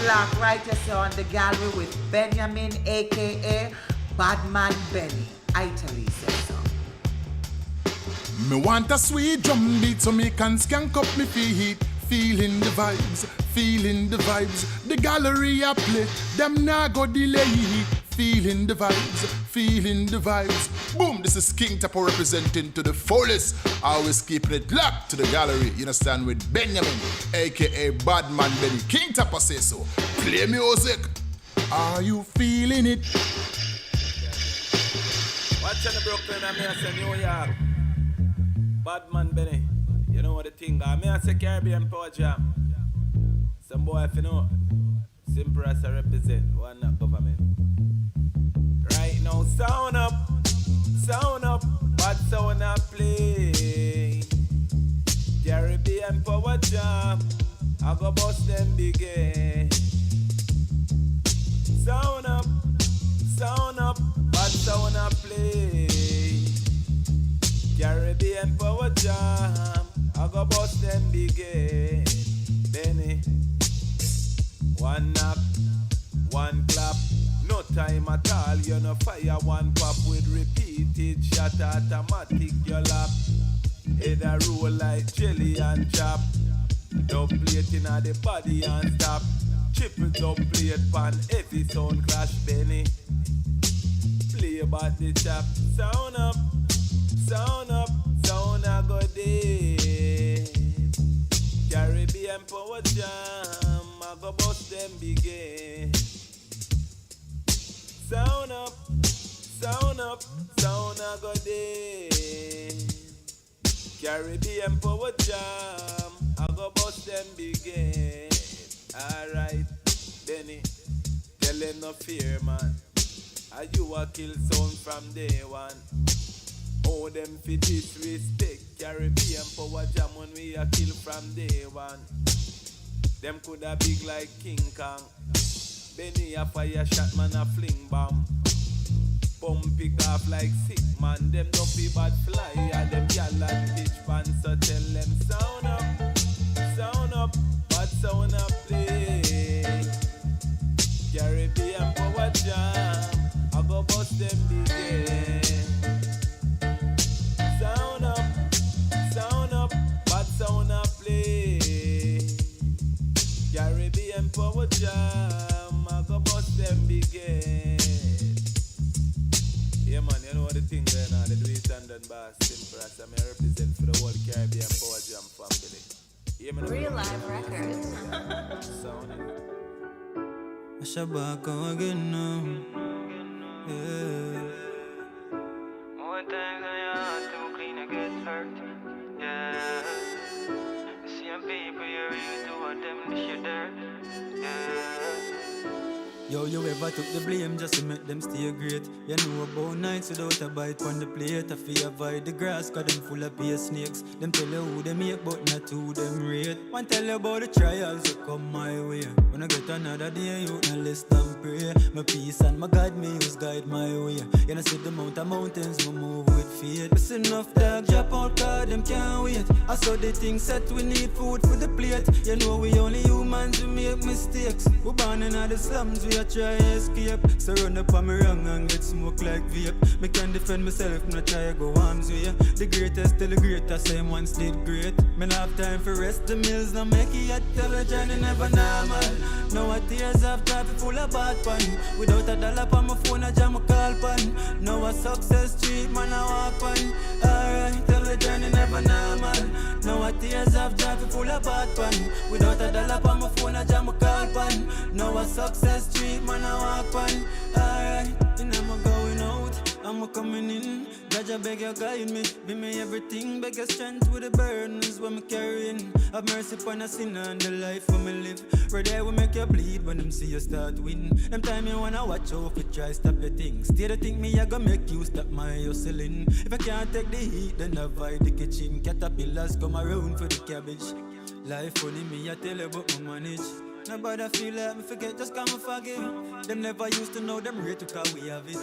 o'clock, right here on the gallery with Benyamin, aka BadMan Benny. I tell you so. Me want a sweet drum beat so me can skank up me feet. Feeling the vibes, feeling the vibes. The gallery a play, them nah go delay. Feeling the vibes, feeling the vibes. Boom, this is King Tapo representing to the fullest. Always keeping it locked to the gallery, you understand, with Benyamin, aka BadMan Benny. King Tapo say so. Play music. Are you feeling it? Watch on the Brooklyn and me I say New York. BadMan Benny. You know what the thing are. Me I say Caribbean Power Jam. Some boy if you know. Simple as I represent. One not government. Right now, sound up, bad sound up play. Caribbean Power Jam, I go bust them big. Sound up, bad sound up play. Caribbean Power Jam, I go bust them big. Benny, one knock, one clap. No time at all, you know fire one pop with repeated shot automatic your lap. Head a roll like jelly and chop. Dub plate inna the body and stop. Triple dub plate pan heavy sound clash Benny. Play about the chop. Sound up, sound a go day. Caribbean Power Jam, I go bust them big. Sound up, sound a go day. Caribbean Power Jam, I go bust them big. Alright, Benny, tell them no fear, man. Are you a kill sound from day one? Oh, them fi disrespect Caribbean Power Jam when we a kill from day one. Them coulda big like King Kong. Benny a fire shot, man a fling bomb. Pump pick off like sick man. Them dopey bad fly and them gal and bitch pan. So tell them sound up, bad sound up play. Caribbean Power Jam, I go bust them big. Sound up, bad sound up play. Caribbean Power Jam, I go bust them big. Yeah man, you know what the thing there now, they do it and done by simple as I represent for the whole Caribbean Power Jam family. Yeah, man, Real live records. Sound it. I shall back again now. Yeah. More times on your heart to clean and get hurt. Yeah. The same people you really do want them to share dirt. Yeah. Yo, you ever took the blame just to make them stay great? You know about nights without a bite on the plate. I fear avoid the grass cause them full of pea snakes. Them tell you who they make but not who them rate. One tell you about the trials that come my way. When I get another day, you no less than pray. My peace and my God, me use guide my way. You know see the mount of mountains, we move with faith. It's enough dog, drop out cause them can't wait. I saw the thing set, we need food for the plate. You know we only humans, we make mistakes. We born in the slums, we try escape. So run up on me wrong and get smoke like vape. Me can defend myself, me not try go arms way. The greatest till the greatest, same once did great. Me not have time for rest, the mills no make it yet. Tell the journey never normal. Now a tears of traffic full of bad pan. Without a dollar on my phone, I jam a call pan. Now a success street, man I walk pan. Alright, tell the journey never normal. Now a tears of traffic full of bad pan. Without a dollar on my phone, I jam a call pan. Now a success street, man I walk pan. Alright, and I'm going out, I'm coming in. God, I beg you guide me, be me everything. Beg your strength with the burdens when me carrying. Have mercy upon a sinner and the life for me live. Ready will make you bleed when them see you start win. Them time you wanna watch out if you try stop your things. Still they think me I gonna make you stop my hustling. If I can't take the heat, then avoid the kitchen. Caterpillars come around for the cabbage. Life funny me, I tell you about my manage. Nobody feel like me forget, just come and forgive. Them never used to know them rate because we have it.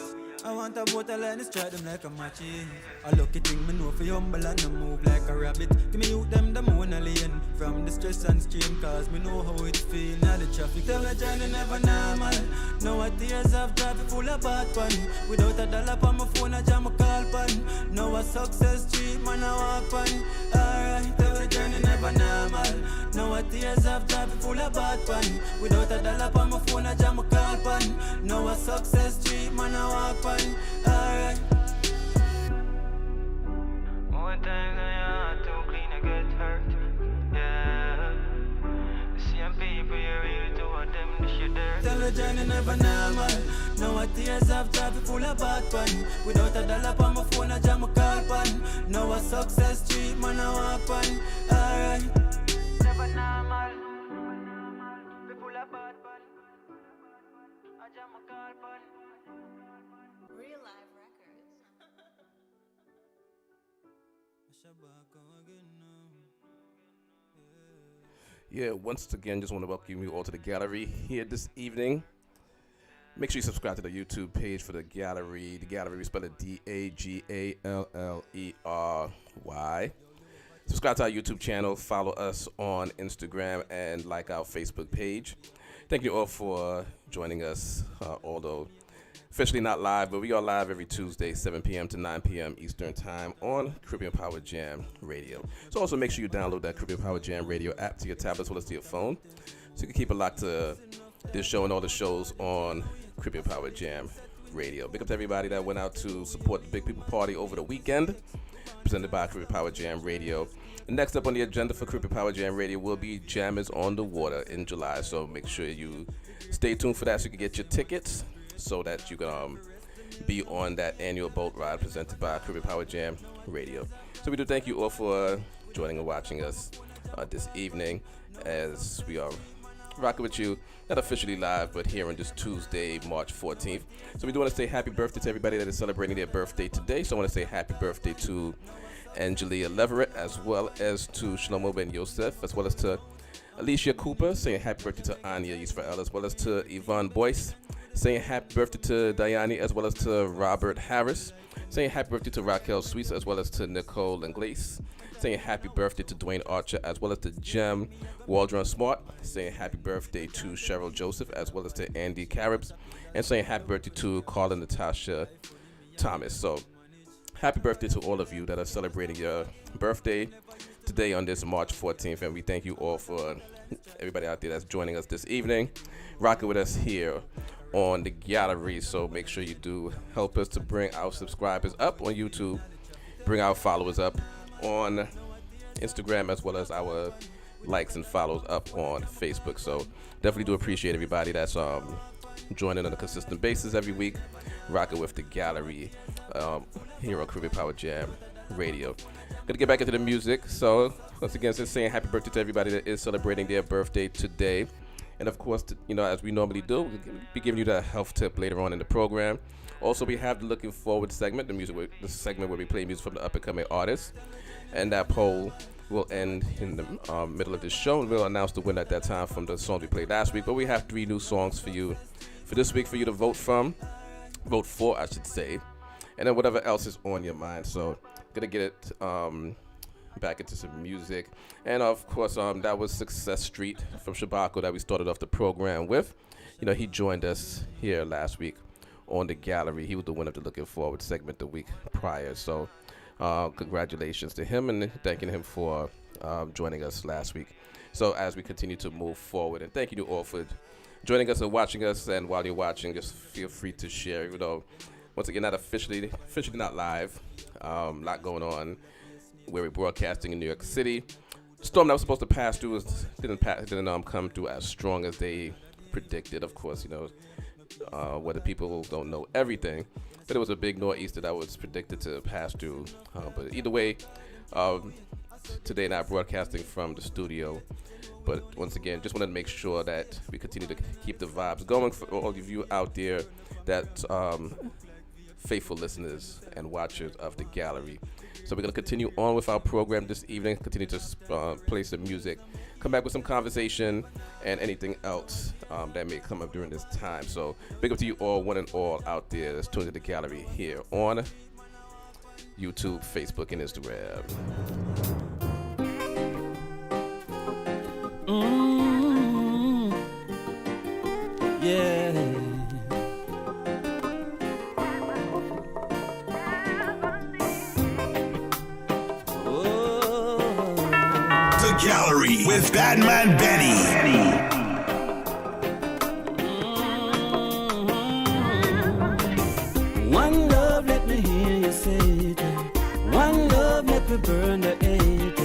I want a boat line and strike them like a machine. A lucky thing me know for humble and no move like a rabbit. Give me youth them the moon alien from the stress and strain, cause me know how it feel. Now the traffic tell the journey never normal. Now a tears of traffic full of bad pan. Without a dollar on my phone I jam a call pan. Now a success street man I walk pan. Alright, tell the journey never normal. Now a tears of traffic full of bad pan. Without a dollar on my phone I jam a call pan. Now a success street man I walk pan. Alright. More times than your heart too clean to get hurt. Yeah. The same people you real to what them this shit dirt. Tell the journey never normal. Now a tears of traffic full of bad pan. Without a dollar on my phone I jam a call pan. Now a success street man I walk pan. Alright. Never normal. People are bad pan. I jam a call pan. Real Live Records. Yeah, once again, just want to welcome you all to the gallery here this evening. Make sure you subscribe to the YouTube page for the gallery. The gallery, we spell it D-A-G-A-L-L-E-R-Y. Subscribe to our YouTube channel, follow us on Instagram, and like our Facebook page. Thank you all for joining us, although officially not live, but we are live every Tuesday, 7 p.m. to 9 p.m. Eastern Time on Caribbean Power Jam Radio. So also make sure you download that Caribbean Power Jam Radio app to your tablet as well as to your phone, so you can keep it locked to this show and all the shows on Caribbean Power Jam Radio. Big up to everybody that went out to support the Big People Party over the weekend, presented by Caribbean Power Jam Radio. And next up on the agenda for Caribbean Power Jam Radio will be Jammers on the Water in July, so make sure you stay tuned for that so you can get your tickets, so that you can be on that annual boat ride presented by Caribbean Power Jam Radio. So we do thank you all for joining and watching us this evening as we are rocking with you, not officially live, but here on this Tuesday, March 14th. So we do want to say happy birthday to everybody that is celebrating their birthday today. So I want to say happy birthday to Angelia Leverett, as well as to Shlomo Ben Yosef, as well as to Alicia Cooper, saying happy birthday to Anya Yisrael, as well as to Yvonne Boyce, saying happy birthday to Diane, as well as to Robert Harris, saying happy birthday to Raquel Suisse, as well as to Nicole Ingles, saying happy birthday to Dwayne Archer, as well as to Jem Waldron Smart, saying happy birthday to Cheryl Joseph, as well as to Andy Caribs, and saying happy birthday to Carla Natasha Thomas. So happy birthday to all of you that are celebrating your birthday today on this March 14th, and we thank you all for everybody out there that's joining us this evening, rocking with us here on the gallery. So make sure you do help us to bring our subscribers up on YouTube, bring our followers up on Instagram, as well as our likes and follows up on Facebook. So definitely do appreciate everybody that's joining on a consistent basis every week, rocking with the gallery here on Caribbean Power Jam Radio. Gonna get back into the music. So once again, just saying happy birthday to everybody that is celebrating their birthday today. And of course, as we normally do, we'll be giving you that health tip later on in the program. Also, we have the Looking Forward segment, the segment where we play music from the up-and-coming artists. And that poll will end in the middle of this show, and we'll announce the winner at that time from the songs we played last week. But we have 3 new songs for you for this week for you to vote for, I should say. And then whatever else is on your mind. So, gonna get it back into some music. And of course, that was Success Street from Shabako that we started off the program with. He joined us here last week on the gallery. He was the winner of the Looking Forward segment the week prior. So congratulations to him, and thanking him for joining us last week. So as we continue to move forward, and thank you all for joining us and watching us. And while you're watching, just feel free to share. Once again, not officially not live. Lot going on where we're broadcasting in New York City. The storm that was supposed to pass through didn't come through as strong as they predicted. Of course, whether people don't know everything, but it was a big nor'easter that was predicted to pass through. But either way, today not broadcasting from the studio. But once again, just wanted to make sure that we continue to keep the vibes going for all of you out there that faithful listeners and watchers of the gallery. So we're going to continue on with our program this evening, continue to play some music come back with some conversation and anything else that may come up during this time. So big up to you all, one and all out there that's tuned to the gallery here on YouTube, Facebook, and Instagram. Yeah. The Gallery with BadMan Benny. One love, let me hear you say it. One love, let me burn the hate.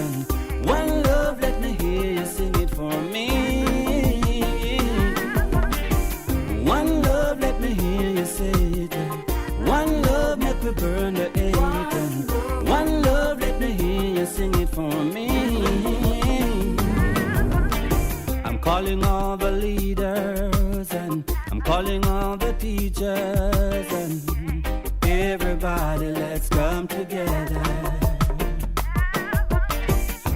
One love, let me hear you sing it for me. One love, let me hear you say it. One love, let me burn the hate. One love, let me hear you sing it for me. I'm calling all the leaders and I'm calling all the teachers and everybody, let's come together.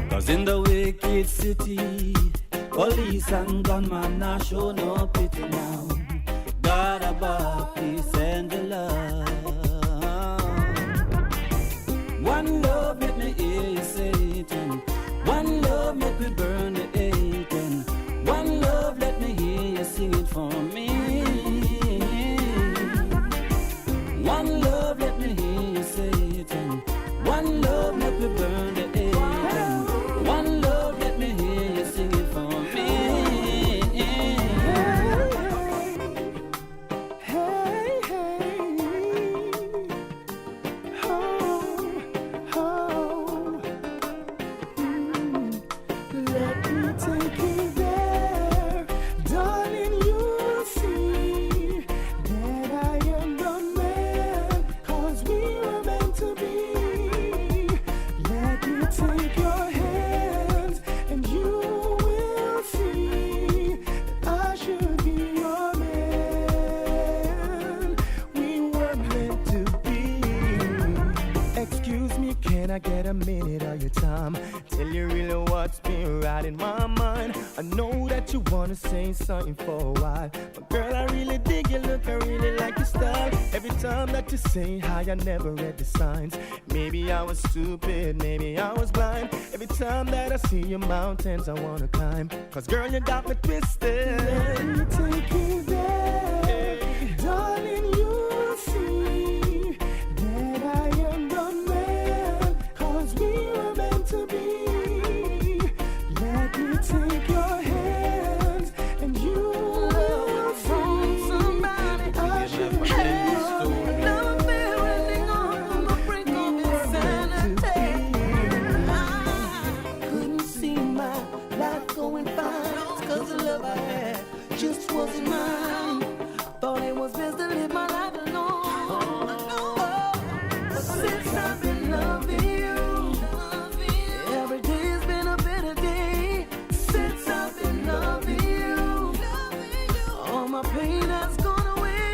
'Cause in the wicked city, police and gunmen now show no pity now. God above, peace and the love. One love, let me hear you say it. And one love, let me burn the hate. And one love, let me hear you sing it for me. One love, let me hear you say it. And one love, let me burn the hate. And one love, let me hear you sing it for me. Hey, hey, let me take you there, darling. You'll see that I am the man, 'cause we were meant to be. Let me take your hands and you will see that I should be your man. We were meant to be. Excuse me, can I get a minute of your time? Tell you really what's been right in my mind. I know that you wanna say something for a while, but girl, I really dig your look, I really like your style. Every time that you say hi, I never read the signs. Maybe I was stupid, maybe I was blind. Every time that I see your mountains, I wanna climb. 'Cause girl, you got me twisted. Let me take you there, darling. You'll see that I am the man, 'cause we were meant to be. Let me take your hands and you will see somebody I should be. Couldn't see my life going fine, 'cause the love I had just wasn't mine. Thought it was best to live my life alone. But since I've been loving you, every day has been a better day. Since I've been loving you, all my pain has gone away.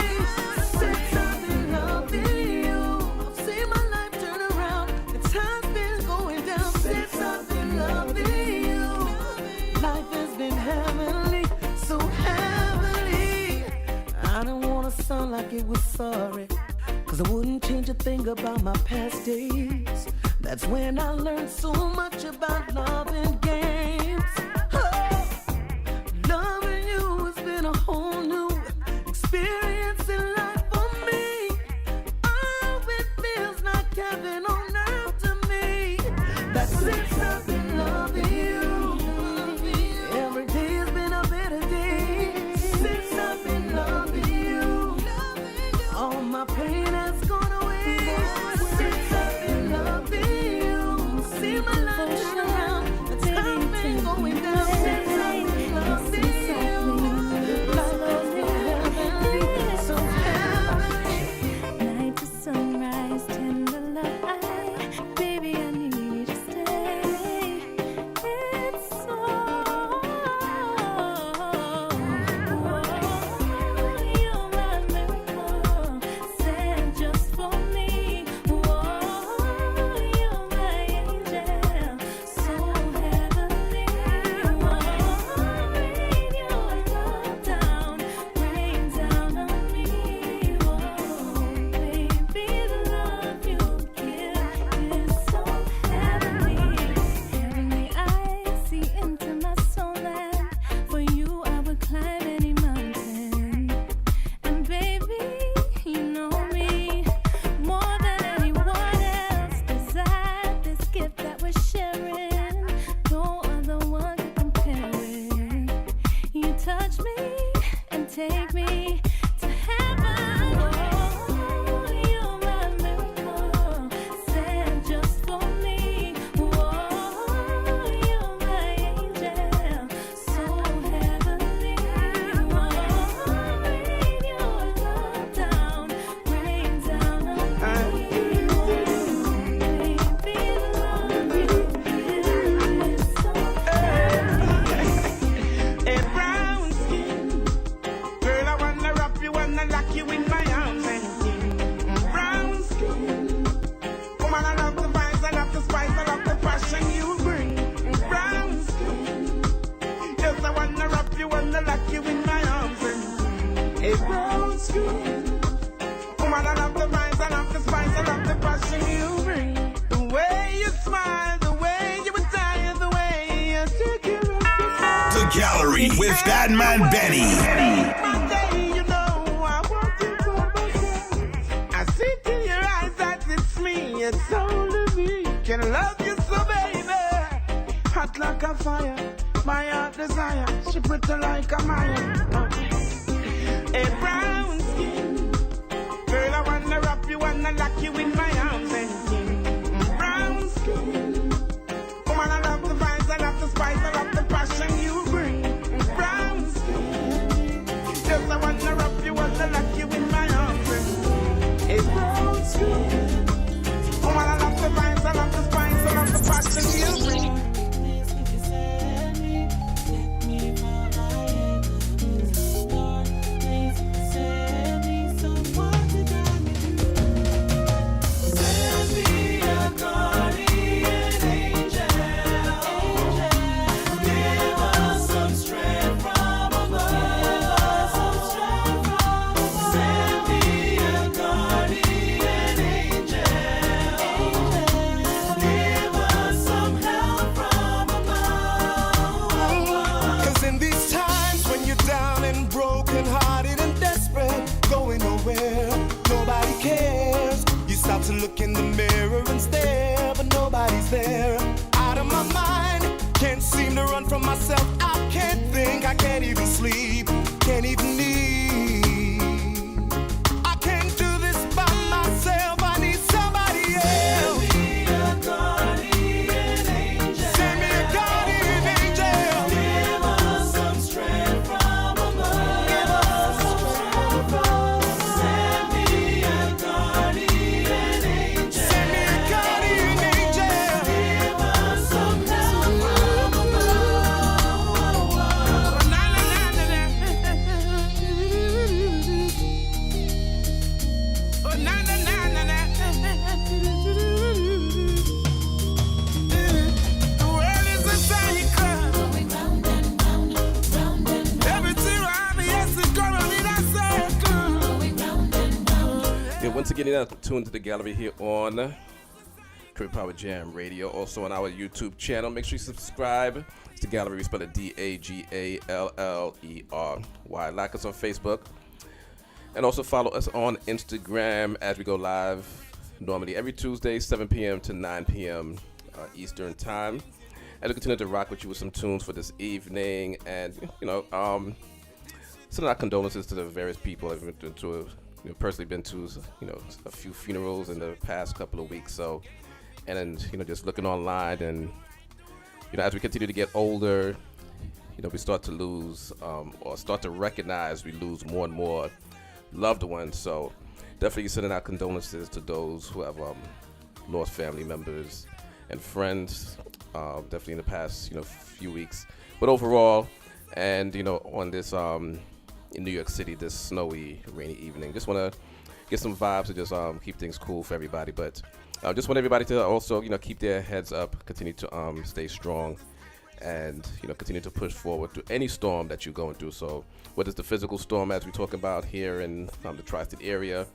Since I've been loving you, I've seen my life turn around. The time's been going down. Since I've been loving you, life has been heavenly, so heavenly. I don't wanna sound like it was sorry, 'cause I wouldn't change a thing about my past days. That's when I learned so much about love and games. Oh, loving you has been a whole new experience in life for me. Oh, it feels like heaven on earth to me. That's since I've been loving you, every day has been a better day. Since I've been loving you, all my pain has gone away. Since I've been loving you, see my life turn around. The time's been going down. Since I've been loving you, life has been heavenly, so heavenly. Night to sunrise, tender love, baby, I need you to stay. a brown skin. Woman, I love the vibes, I love the spice, I love the passion you bring. The way you smile, the way you retire, the way you take care of yourself. The Gallery with BadMan Benny. Monday, you know I want you for myself. I see in your eyes that it's me, it's only me. Can love you so, baby. Hot like a fire, my heart desire. She pretty like a Maya. A brown skin. Girl, I wanna wrap you, wanna lock you in my arms and skin. Brown skin. Woman, I love the vibes, I love the spice, I love the passion you bring. Brown skin. Yes, I wanna wrap you, wanna lock you in my arms and skin. A brown skin. Woman, I love the vibes, I love the spice, I love the passion you bring. To look in the mirror and stare, but nobody's there. Out of my mind, can't seem to run from myself. I can't think, I can't even sleep, can't even leave. I can't do this by myself, I need somebody else. Send me a guardian angel. Send me a guardian angel. Give us some strength from above. Give us some strength from above. Send me a guardian. Once again, you're tuned to the gallery here on Crib Power Jam Radio, also on our YouTube channel. Make sure you subscribe. It's the gallery. We spell it DAGALLERY. Like us on Facebook, and also follow us on Instagram as we go live normally every Tuesday, 7 p.m. to 9 p.m. Eastern Time. As we continue to rock with you with some tunes for this evening, and send our condolences to the various people I've been to. Personally been to a few funerals in the past couple of weeks, so and then just looking online, and as we continue to get older, we start to lose or start to recognize we lose more and more loved ones. So definitely sending our condolences to those who have lost family members and friends, definitely in the past few weeks, but overall, and on this in New York City this snowy, rainy evening. Just want to get some vibes and just keep things cool for everybody. But just want everybody to also, keep their heads up, continue to stay strong, and continue to push forward through any storm that you're going through. So whether it's the physical storm as we talk about here in the tri-state area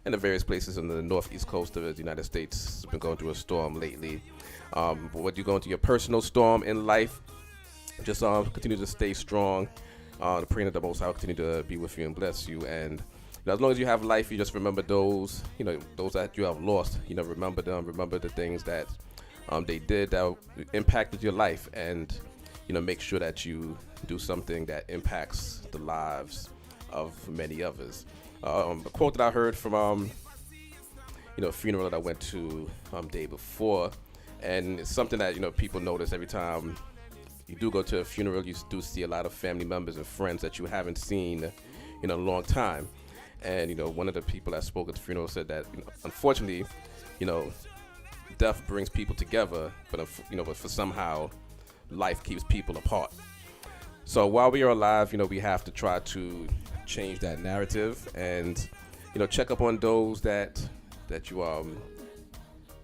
and the various places on the northeast coast of the United States has been going through a storm lately. Whether you're going through your personal storm in life, just continue to stay strong. Praying that the Most High will continue to be with you and bless you. And as long as you have life, you just remember those, those that you have lost. Remember them. Remember the things that they did that impacted your life, and make sure that you do something that impacts the lives of many others. A quote that I heard from a funeral that I went to day before, and it's something that people notice every time you do go to a funeral. You do see a lot of family members and friends that you haven't seen in a long time. And one of the people that spoke at the funeral said that unfortunately, death brings people together, but but for somehow life keeps people apart. So while we are alive, we have to try to change that narrative, and check up on those that you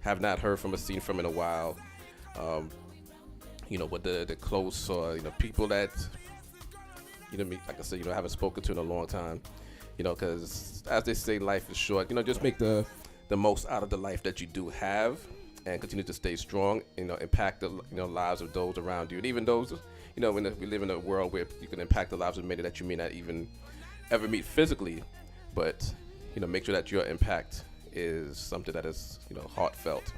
have not heard from or seen from in a while. With the close or people that like I said, haven't spoken to in a long time. because as they say, life is short. Just make the most out of the life that you do have, and continue to stay strong. Impact the lives of those around you, and even those. When we live in a world where you can impact the lives of many that you may not even ever meet physically, but make sure that your impact is something that is heartfelt.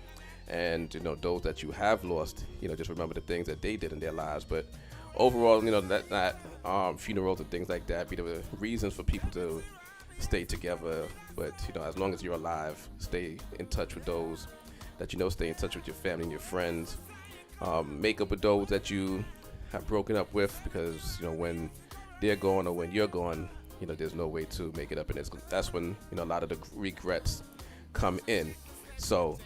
And those that you have lost, just remember the things that they did in their lives. But overall, let not funerals and things like that be the reasons for people to stay together. But as long as you're alive, stay in touch with those that stay in touch with your family and your friends. Make up with those that you have broken up with, because when they're gone or when you're gone, there's no way to make it up, and that's when a lot of the regrets come in. So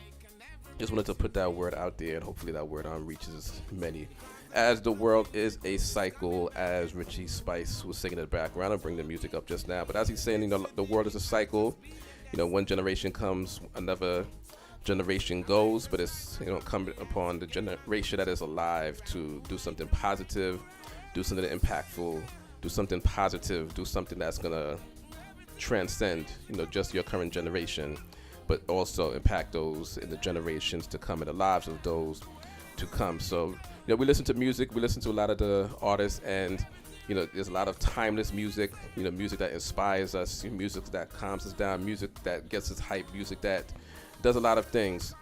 just wanted to put that word out there, and hopefully that word reaches many. As the world is a cycle, as Richie Spice was singing in the background, I'll bring the music up just now, but as he's saying, the world is a cycle. One generation comes, another generation goes, but it's incumbent upon the generation that is alive to do something positive, do something impactful, do something positive, do something that's gonna transcend just your current generation, but also impact those in the generations to come, in the lives of those to come. So we listen to music, we listen to a lot of the artists, and there's a lot of timeless music, music that inspires us, music that calms us down, music that gets us hyped, music that does a lot of things.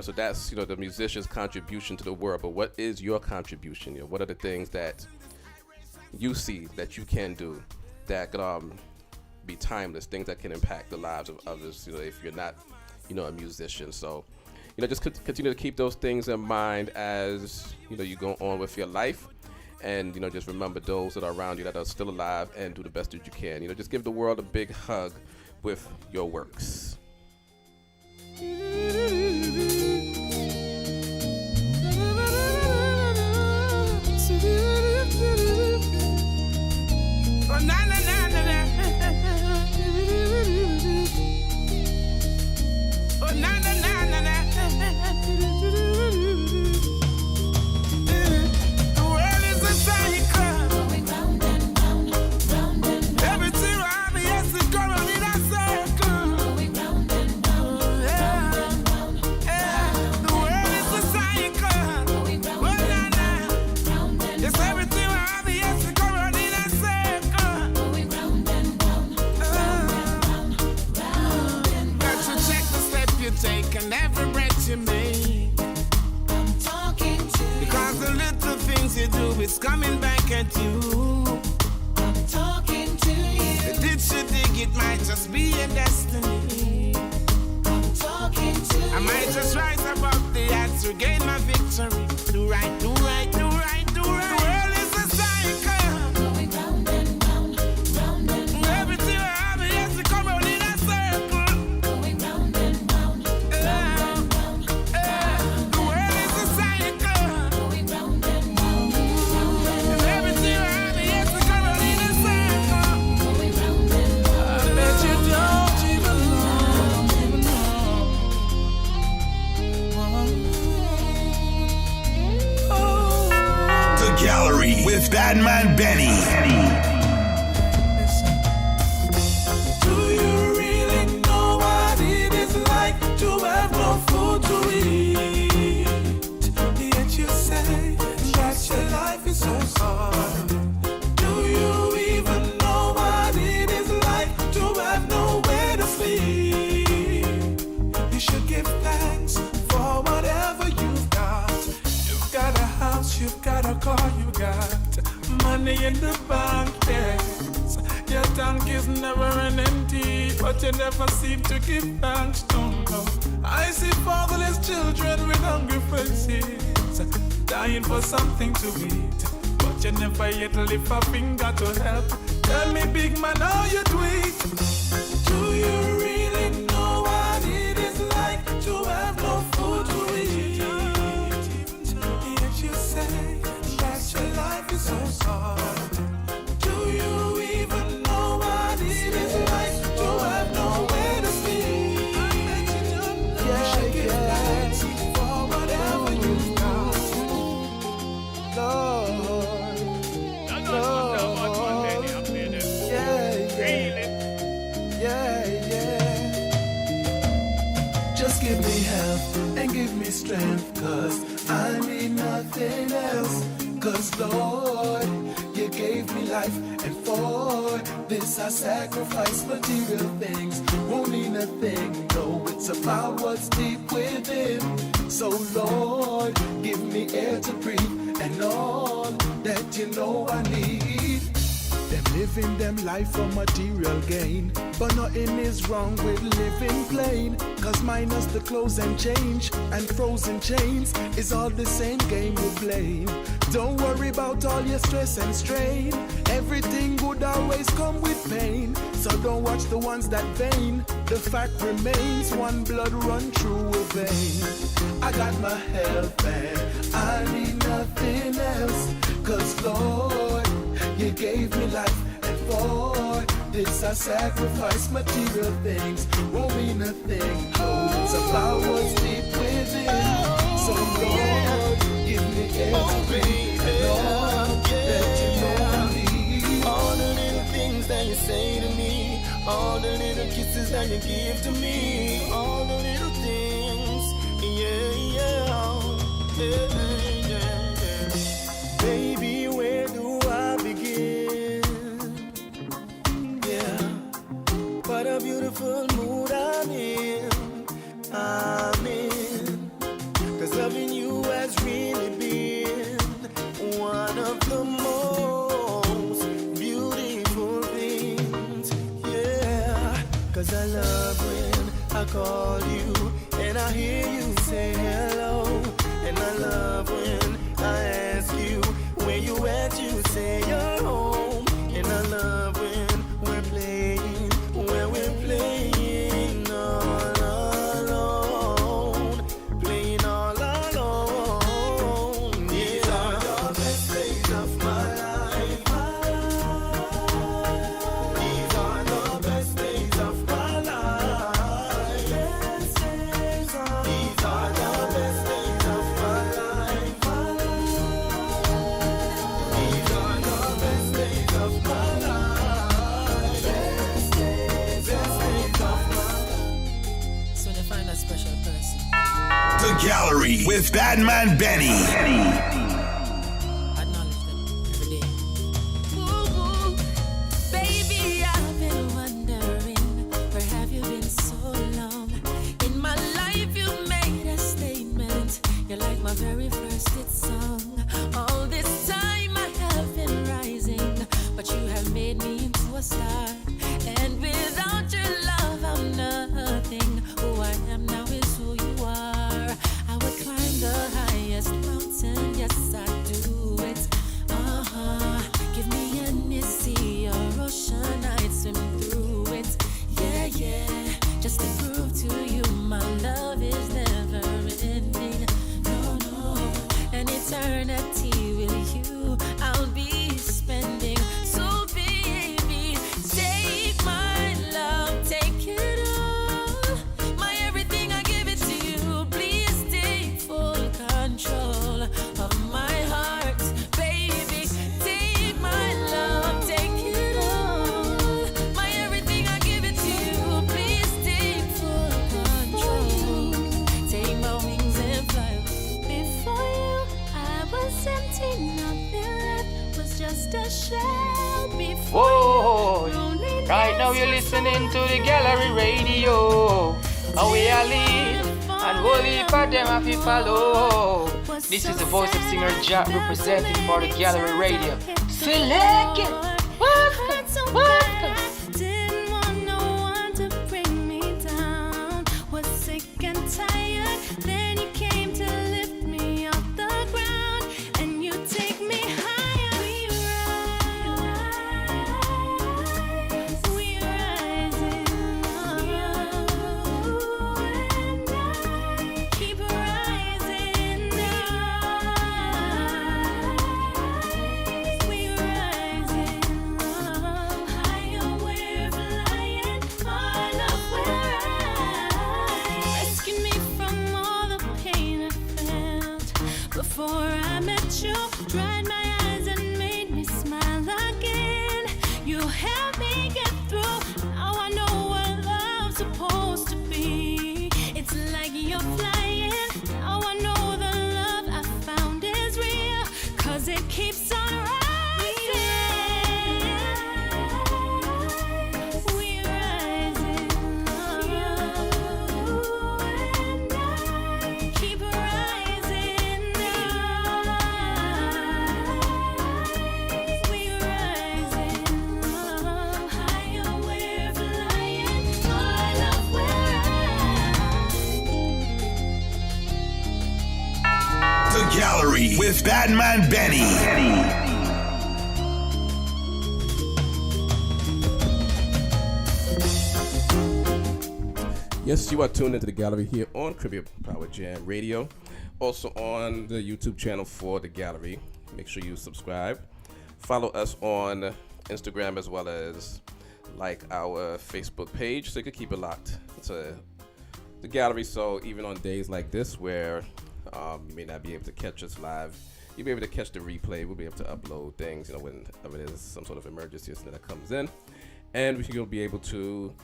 So that's the musician's contribution to the world. But what is your contribution? What are the things that you see that you can do that could be timeless, things that can impact the lives of others, if you're not a musician? So just continue to keep those things in mind as you go on with your life, and just remember those that are around you that are still alive, and do the best that you can. Just give the world a big hug with your works. Oh, na na na na na. Oh, na na na na na. The world is a cycle, going round and round, round and round. Everything around me has to go round in a circle, going round and round, round and round. The world is a cycle, going round and round, round and round. Yes, everything around me has to go round in a circle, going round and round, round and round, round and round. Got to check the step you take and every breath you make. I'm talking to you, because the little things you do is coming back at you. I'm talking to you. The ditch you dig, it might just be a destiny. I'm talking to you. I might just rise above the odds to gain my victory. Do right, do right, do right, do right. The world is a cycle, going round and round, round and round. Everything around me has to come round in a circle, going round and round, round and round. The world is a cycle, going round and round, round and round. Everything around me has to come round in a circle, going round and round. I bet you don't even know. The Gallery with BadMan Benny. Do you really know what it is like to have no food to eat? Yet you say that your life is so hard. Do you even know what it is like to have nowhere to sleep? You should give thanks for whatever you've got. You've got a house, you've got a car, you got money in the bank, yes. Your tank is never an empty, but you never seem to give thanks, don't know. I see fatherless children with hungry faces, dying for something to eat, but you never yet lift a finger to help. Tell me, big man, how you do it? Do you really know what it is like to have no food to eat? Yet you say that your life is so hard. Do you even know what it is like to have nowhere to sleep? You should give thanks for whatever you've got. Lord, Lord, yeah, yeah. love and give me strength, 'cause I need nothing else. 'Cause Lord, you gave me life, and for this I sacrifice material things. Won't mean a thing, no, it's about what's deep within. So Lord, give me air to breathe and all that you know I need. Them living them life for material gain, but nothing is wrong with living plain. 'Cause minus the clothes and change and frozen chains is all the same game we play. Don't worry about all your stress and strain. Everything good always come with pain. So don't watch the ones that vain. The fact remains, one blood run through a vein. I got my health and I need nothing else. 'Cause Lord, you gave me life, and for this I sacrifice material things. Won't mean a thing, no, it's about what's deep within. So Lord, give me everything and all that you know I need. All the little things that you say to me, all the little kisses that you give to me, all the little things, yeah. Baby, where do I begin? Yeah, what a beautiful mood I'm in. 'Cause loving you has really been one of the most beautiful things. Yeah, 'cause I love when I call you and I hear you say hello. And I love when I ask you where you at, you say you're home. And I love when we're playing all alone, playing all alone. These are the best days of my life. These are the best days of my life. These are the best days of my life. These are the best days of my life. Best days of my life. So they find a special person. The Gallery with BadMan Benny. Acknowledge them every day. Ooh, baby, I've been wondering, where have you been so long? In my life, you made a statement. You're like my very first hit song. All this time I have been rising, but you have made me into a star. And without your love, I'm nothing. Who I am now is who you are. I would climb the highest mountain, yes I do it. Give me any sea or ocean, I'd swim through it. Yeah, just to prove to you my love is never ending. No, an eternity with you I'll be spending. So baby, take my love, take it all. My everything, I give it to you. Please take full control of my heart. Baby, take my love, take it all. My everything, I give it to you. Please take full control. Take my wings and fly. Before you, I was empty, nothing left was just a shell. Before Whoa! you, Right now you're listening to the Gallery Radio. And we are lead, and holy for them have to follow. This is the voice of singer Jack representing for the Gallery Radio. Select it! Welcome! Didn't want no one to bring me down. Was sick and tired. Then you came to lift me off the ground, and you take me higher. We rise in love, and I keep rising now. We rise in love, higher we're flying, our love will rise. Rescue me from all the pain I felt before I met you. Dried my eyes and made me smile again. You helped me get through. Now I know what love's supposed to be. It's like you're flying The Gallery with BadMan Benny. Yes, you are tuned into The Gallery here on Caribbean Power Jam Radio. Also on the YouTube channel for The Gallery. Make sure you subscribe. Follow us on Instagram as well as like our Facebook page so you can keep it locked to The Gallery. So even on days like this where you may not be able to catch us live, you'll be able to catch the replay. We'll be able to upload things, whenever there's some sort of emergency or something that comes in. And we'll be able to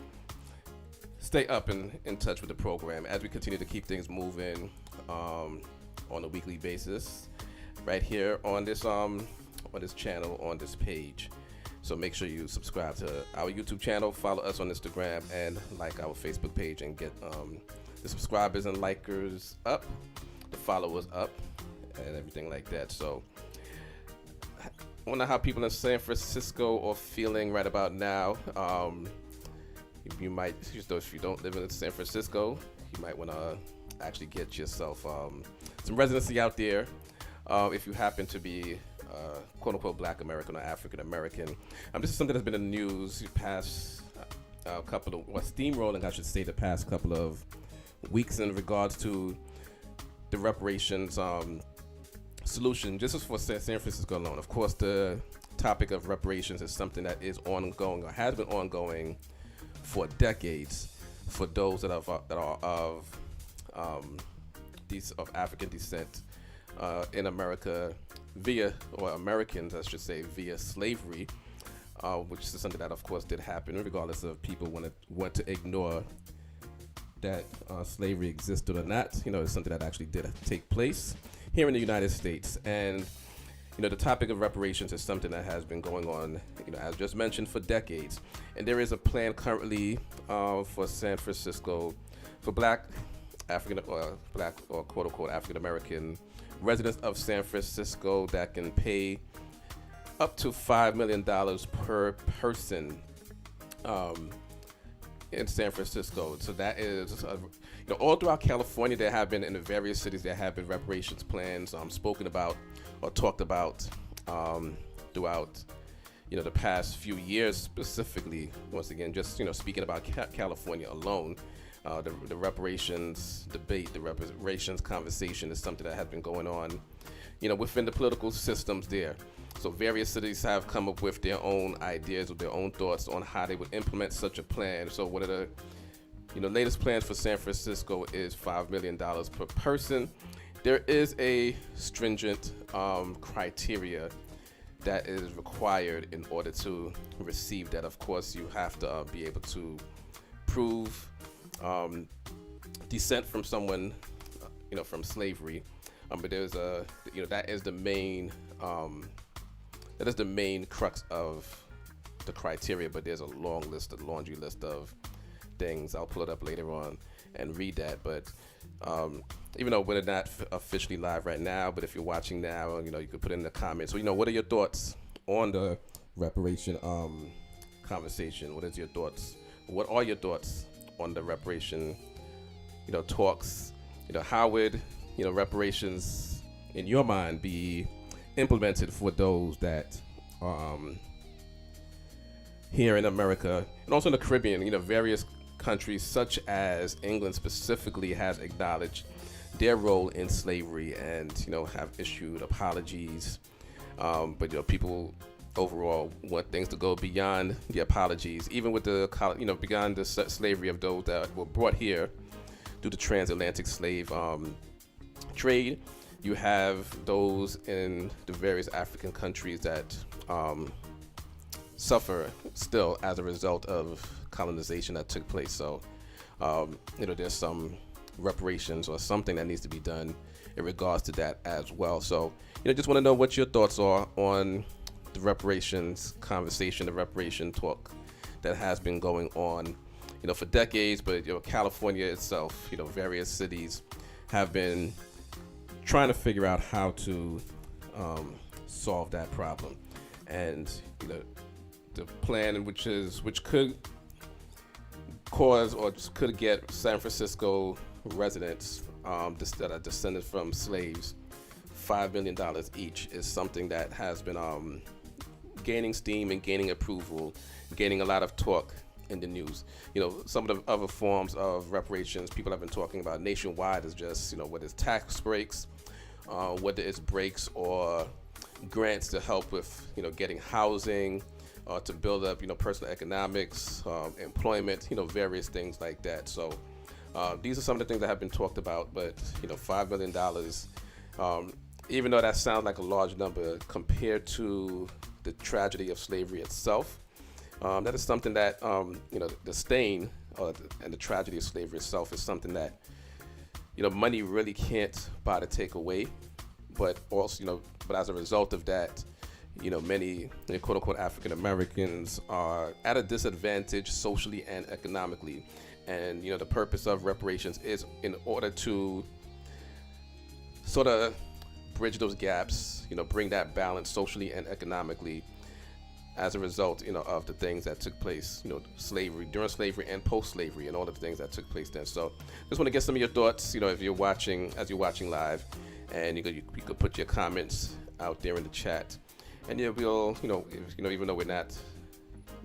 stay up and in touch with the program as we continue to keep things moving on a weekly basis right here on this channel, on this page. So make sure you subscribe to our YouTube channel, follow us on Instagram, and like our Facebook page, and get the subscribers and likers up, the followers up, and everything like that. So I wonder how people in San Francisco are feeling right about now. You might, if you don't live in San Francisco, you might want to actually get yourself some residency out there. If you happen to be quote unquote Black American or African American, this is something that's been in the news the past steamrolling, I should say, the past couple of weeks in regards to the reparations solution. Just as for San Francisco alone, of course, the topic of reparations is something that is ongoing or has been ongoing for decades for those that are of African descent in America Americans, I should say, via slavery, which is something that, of course, did happen, regardless of people want to ignore that slavery existed or not. It's something that actually did take place here in the United States. And the topic of reparations is something that has been going on, as just mentioned, for decades. And there is a plan currently for San Francisco for Black or quote unquote African American residents of San Francisco that can pay up to $5 million per person in San Francisco. So that is, all throughout California, there have been, in the various cities, there have been reparations plans spoken about or talked about throughout the past few years. Specifically, once again, just speaking about California alone, the reparations debate, the reparations conversation is something that has been going on within the political systems there. So various cities have come up with their own ideas or their own thoughts on how they would implement such a plan. So one of the latest plans for San Francisco is $5 million per person. There is a stringent criteria that is required in order to receive that. Of course, you have to be able to prove descent from someone, from slavery. But there's that is the main crux of the criteria. But there's a laundry list of things. I'll pull it up later on and read that. But even though we're not officially live right now, but if you're watching now, you could put in the comments. So, what are your thoughts on the reparation conversation? What are your thoughts on the reparation, talks? How would, reparations, in your mind, be implemented for those that here in America and also in the Caribbean, various countries such as England specifically has acknowledged their role in slavery and have issued apologies, but people overall want things to go beyond the apologies, even with the beyond the slavery of those that were brought here through the transatlantic slave trade. You have those in the various African countries that suffer still as a result of colonization that took place. So, there's some reparations or something that needs to be done in regards to that as well. So, just want to know what your thoughts are on the reparations conversation, the reparation talk that has been going on, for decades. But, California itself, various cities have been trying to figure out how to solve that problem. And, the plan which could cause or just could get San Francisco residents that are descended from slaves $5 million each is something that has been gaining steam and gaining approval, gaining a lot of talk in the news. Some of the other forms of reparations people have been talking about nationwide is just, whether it's tax breaks, whether it's breaks or grants to help with, getting housing, to build up, personal economics, employment, various things like that. So these are some of the things that have been talked about, but, $5 million, even though that sounds like a large number compared to the tragedy of slavery itself, that is something that, the stain and the tragedy of slavery itself is something that, money really can't buy to take away. But also, but as a result of that, many quote unquote African Americans are at a disadvantage socially and economically. And, the purpose of reparations is in order to sort of bridge those gaps, bring that balance socially and economically as a result, of the things that took place, slavery, during slavery and post-slavery and all the things that took place then. So just want to get some of your thoughts, if you're watching live, and you could put your comments out there in the chat. And yeah, we'll, even though we're not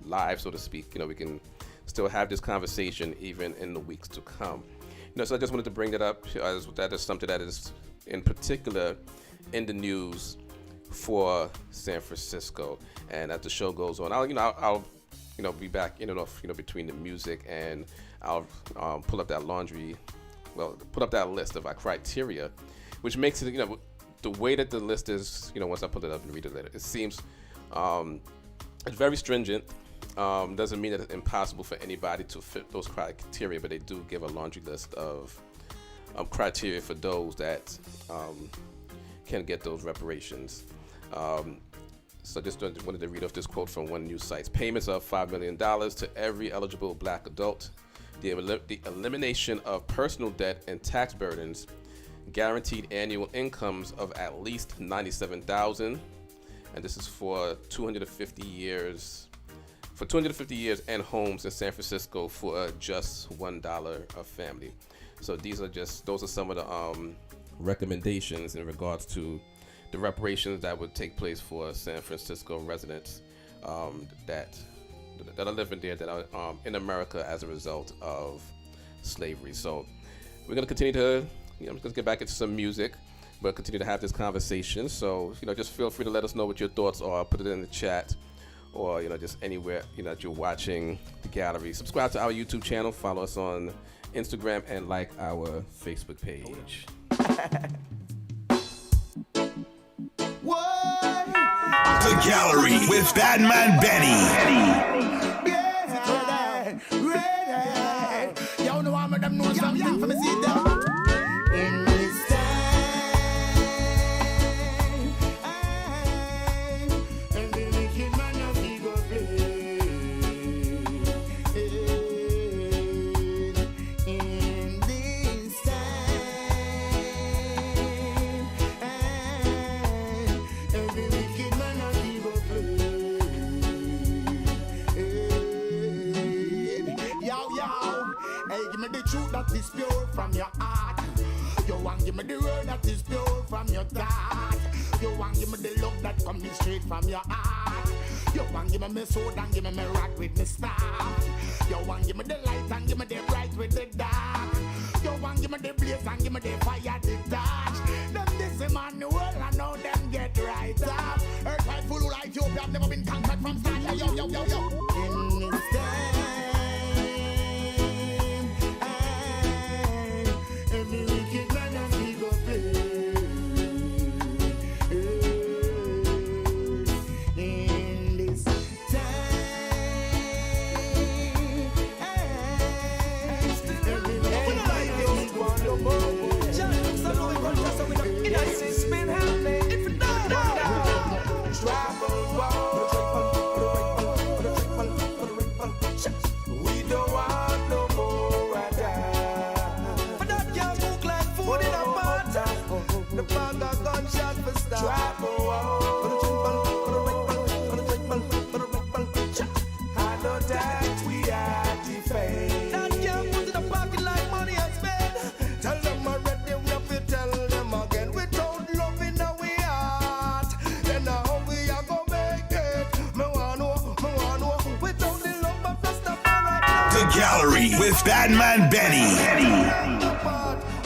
live, so to speak, we can still have this conversation even in the weeks to come. So I just wanted to bring that up, as that is something that is in particular in the news for San Francisco. And as the show goes on, I'll be back in and off, between the music, and I'll pull up that list of our criteria, which makes it, the way that the list is, once I pull it up and read it later, it seems it's very stringent. Doesn't mean that it's impossible for anybody to fit those criteria, but they do give a laundry list of criteria for those that can get those reparations. So just wanted to read off this quote from one news site. Payments of $5 million to every eligible black adult, the elimination of personal debt and tax burdens, guaranteed annual incomes of at least $97,000, and this is for 250 years. For 250 years and homes in San Francisco for just $1 a family. So those are some of the recommendations in regards to the reparations that would take place for San Francisco residents that are living there, that are in America as a result of slavery. So we're gonna continue to, I'm just gonna get back into some music, but continue to have this conversation. So just feel free to let us know what your thoughts are. Put it in the chat, or just anywhere that you're watching the gallery. Subscribe to our YouTube channel, follow us on Instagram, and like our Facebook page. The Gallery with BadMan Benny. That is pure from your heart. You want give me the word that is pure from your thought. You want give me the love that comes straight from your heart. You want give me my sword and give me my rod with my staff. You want give me the light and give me the bright with the dark. You want give me the blaze and give me the fire the touch. Them this Emmanuel, I know them get right up. Earth right full like you have never been conquered from start. Yo, yo, yo, yo. In this time. Every wicked man and he go pay. In this time, every wicked man and he go pay. Gallery with BadMan Benny.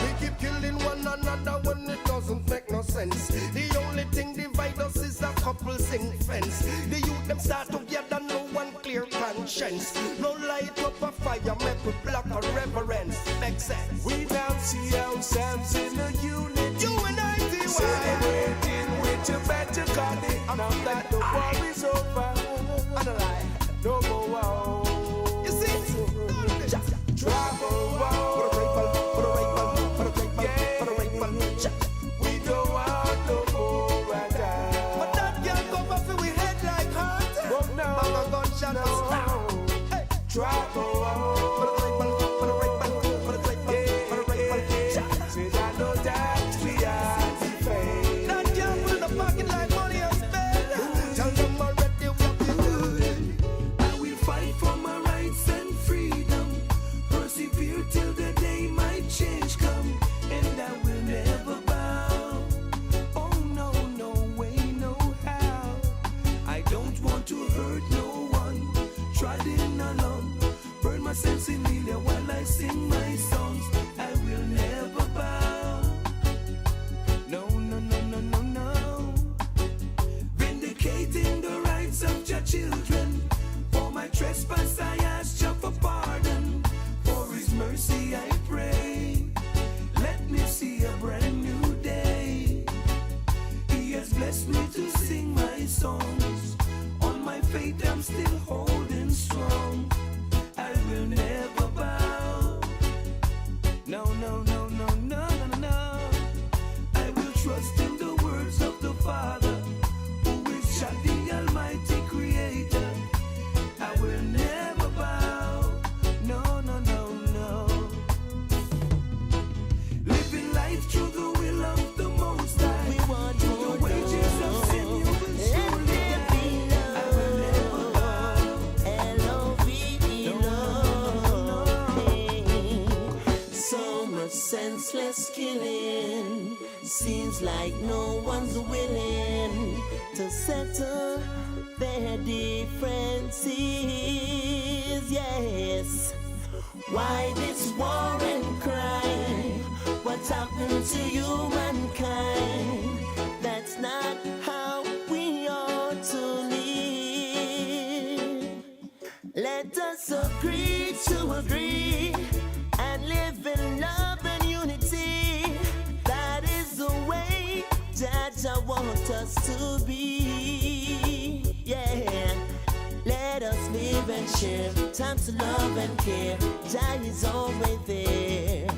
We keep killing one another when it doesn't make no sense. The only thing divide us is a couple sing friends. The youth them start together, no one clear conscience. No light up a fire, make we block a reverence. Makes sense. We now see ourselves in a unity. Unity, celebrating with your better calling. Now that the war is over, no more war. You see? Travel war. We don't want no more at all. But that girl come off and we head like heart. But now, Bang a gunshot us. Hey. travel war. Says I know that we are to fail. That girl put in the pocket like money and spend. Tell them already what we do. I will fight for my rights and freedom. Persevere till the day my change come. And I will never bow. Oh no, no way, no how. I don't want to hurt no one. Trodden alone. Burn my sense in me while I sing my songs. I will never bow. No, no, no, no, no, no. Vindicating the rights of your children. For my trespass I ask you for pardon. For his mercy I pray. Let me see a brand new day. He has blessed me to sing my songs. On my faith I'm still holding strong. I will never bow. No, no, no, no, no, no, no. I will trust in the words of the Father, who is Jah the Almighty Creator. I will never bow. No, no, no, no. Living life through the will of the Most High. We want the wages of sin you will surely die. I will never bow. So much senseless killing. Seems like no one's willing to settle their differences. Yes. Why this war and crime? What's happened to humankind? That's not how we ought to live. Let us agree to agree and live in love and unity. That is the way that I want us to be. Yeah. Let us live and share. Time to love and care. Jah is always there.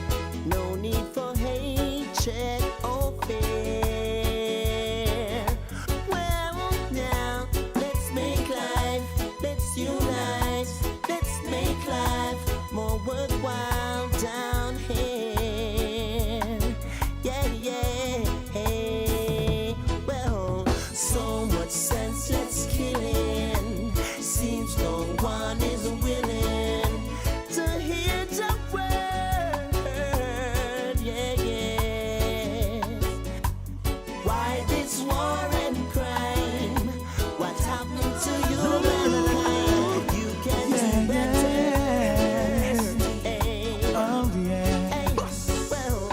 No need for hatred or fear. Well, now, let's make life. Let's unite. Let's make life more worthwhile down here. Yeah, yeah. Well, so much senseless killing. Seems no one is willing to hear the word. Yeah, yeah. Why this war and crime? What happened to you, mankind? You can do better. Hey. Oh, yeah. Hey. Well,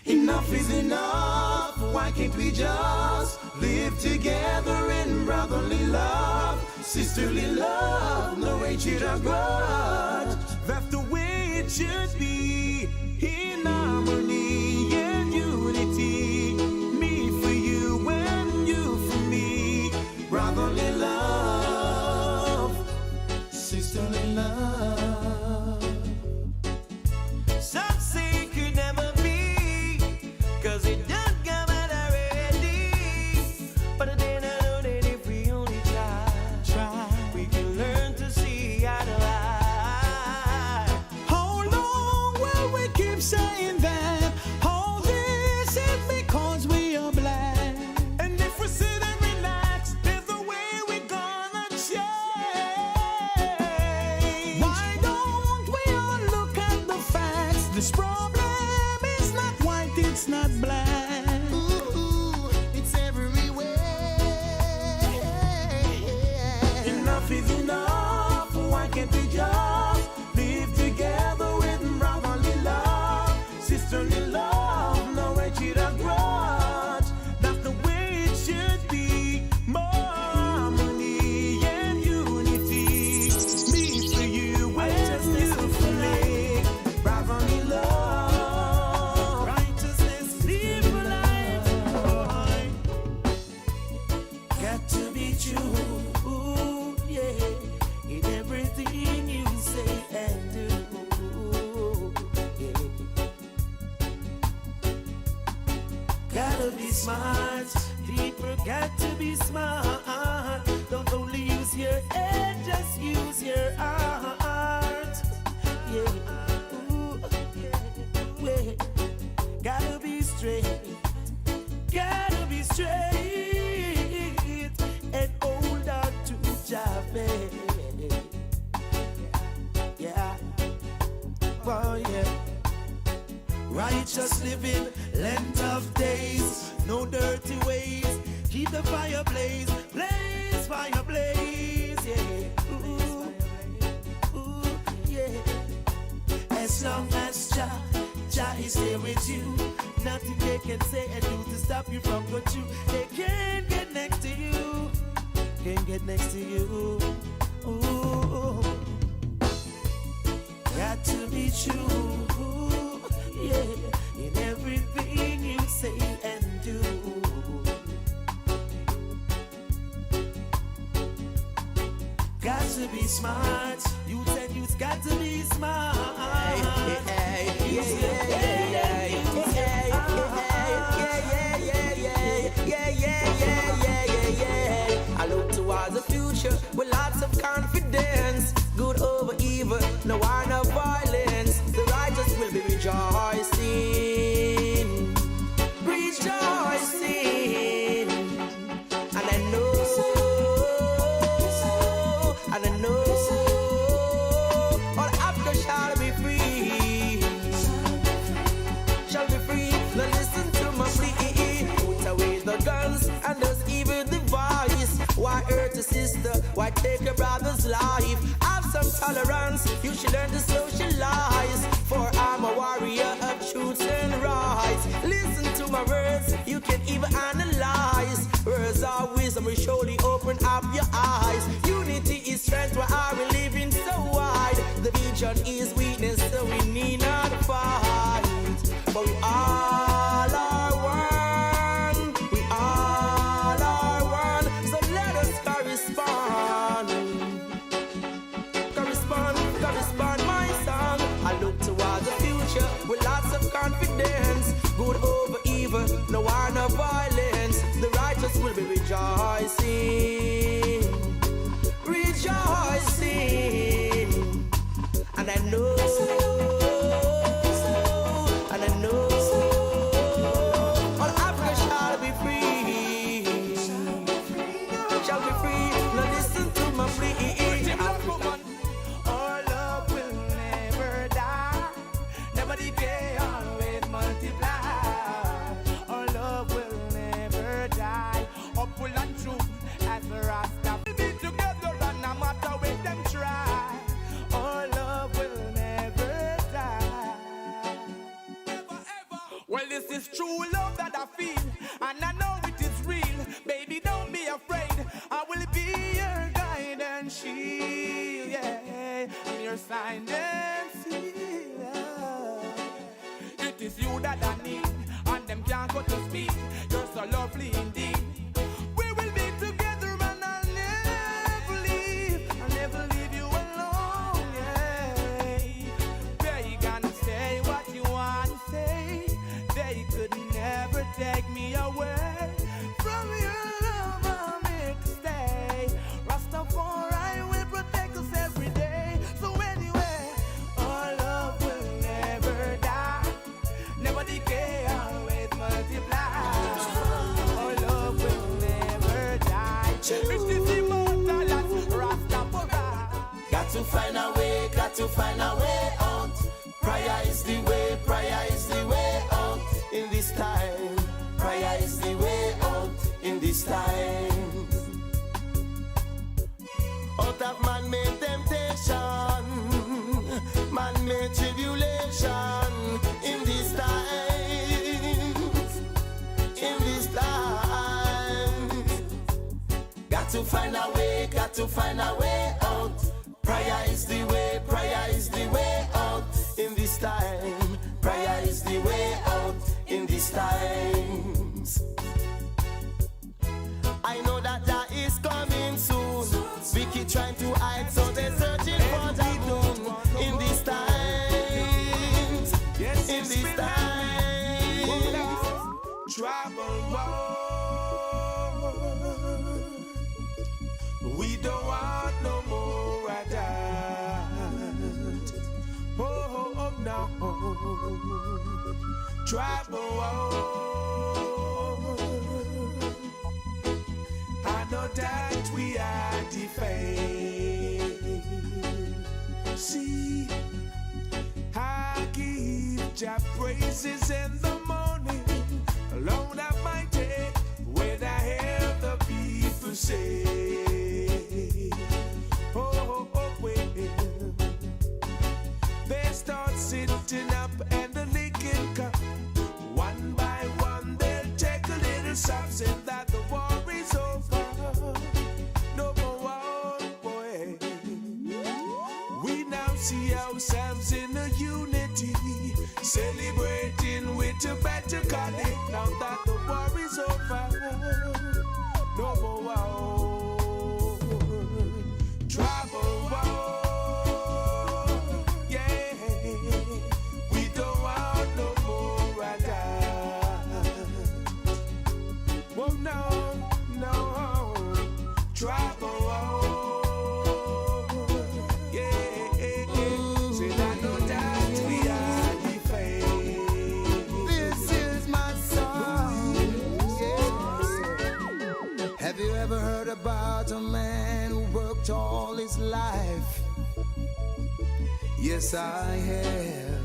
enough is enough. Why can't we just live together in brotherly love? Sisterly love, no hatred or grudge. That's the way it should be. In harmony and unity. Me for you and you for me. Brotherly love, sisterly love. Some say it could never be, 'cause it done come out already. But then I know that if we only try, we can learn to see eye to eye. How long will we keep Gotta be smart. People got to be smart. Don't only use your head, just use your heart. Yeah. Ooh, yeah. Gotta be straight. Gotta be straight. And hold on to Java. Yeah. Oh, yeah. Righteous living, length of days, no dirty ways. Keep the fire blaze, blaze, fire blaze, yeah. Ooh, ooh, yeah. As long as Jah is there with you, nothing they can say and do to stop you from going through. They can't get next to you, can't get next to you. Ooh, got to be true, yeah, in everything you say and do. Got to be smart. Youth and youth got to be smart. I look towards the future with lots of confidence. Good over evil, no war, no violence. The righteous will be rejoicing, rejoicing. And I know, all after shall be free, shall be free. Now listen to my plea. Put away the guns and those evil device. Why hurt a sister? Why take your brother's life? Have some tolerance, you should learn to socialize. For I'm a warrior of truth and rights. Listen to my words, you can even analyze. Words are wisdom, will surely open up your eyes. Unity is strength, why are we living so wide? The vision is weakness, so we need not fight. But we all are one, we all are one. So let us correspond, correspond my song. I look towards the future with lots of confidence. Good over evil, no war, no violence. The righteous will be rejoicing, rejoicing. And I know, all Africa shall be free, shall be free. Now listen to my plea. Our love will never die, never decay, always multiply. Our love will never die, upward and true as the Rasta. We'll be together and no matter where them try. Our love will never die. Never ever. Well, this is true love that I feel, and I know it is real. Baby, don't be afraid. I will be your guide and shield, yeah. I'm your sign and seal. Yeah. It is you that I need, and them can't go to speak. You're so lovely indeed. We will be together and I'll never leave. I'll never leave you alone, yeah. They gonna say what you want to say. They could never take me away from your love. I'm here to stay. Rastafari will protect us every day. So anyway, our love will never die, never decay, always multiply. Our love will never die. It is immortal as Rastafari. Got to find a way, got to find a way out. Prayer is the way, prayer is the way out in this time. Prayer is the way out in this time. Out of man-made temptation, man-made tribulation. In this time, in this time, got to find a way, got to find a way out. Prayer is the way, prayer is the way out in this time. Prayer is the way out in these times. I know that Jah is coming soon. We keep trying to hide, so they're searching for Jah moon. In these times, in these times. Trouble, we don't want no more of that. Oh, no. Trouble, I know that we are defamed. See, I give Jah praises in the morning, alone at my day, when I hear the people say, oh, well. They start sitting up and the licking cup. One by one they'll take a little shot, saying that the war is over. No more war, boy. We now see ourselves in a unity, celebrating with a better connect. Now that the war is over, no more war. Trouble war. About a man who worked all his life. Yes, I have.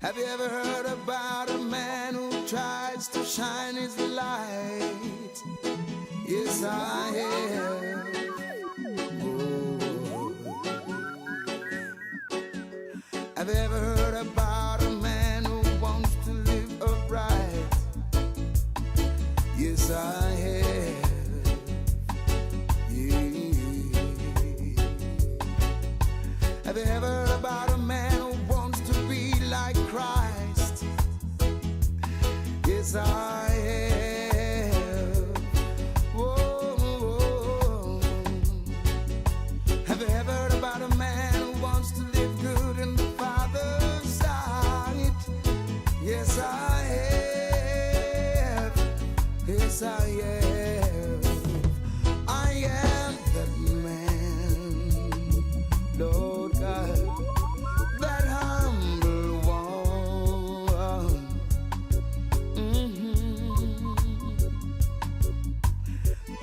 Have you ever heard about a man who tries to shine his light? Yes, I have. Oh. Have you ever heard about a man who wants to live upright? Yes, I have. Yeah. Have you ever heard about a man who wants to be like Christ? Yes, I have. Whoa, whoa. Have you ever heard about a man who wants to live good in the Father's sight? Yes, I have. Yes, I am. I am that man, Lord God, that humble one.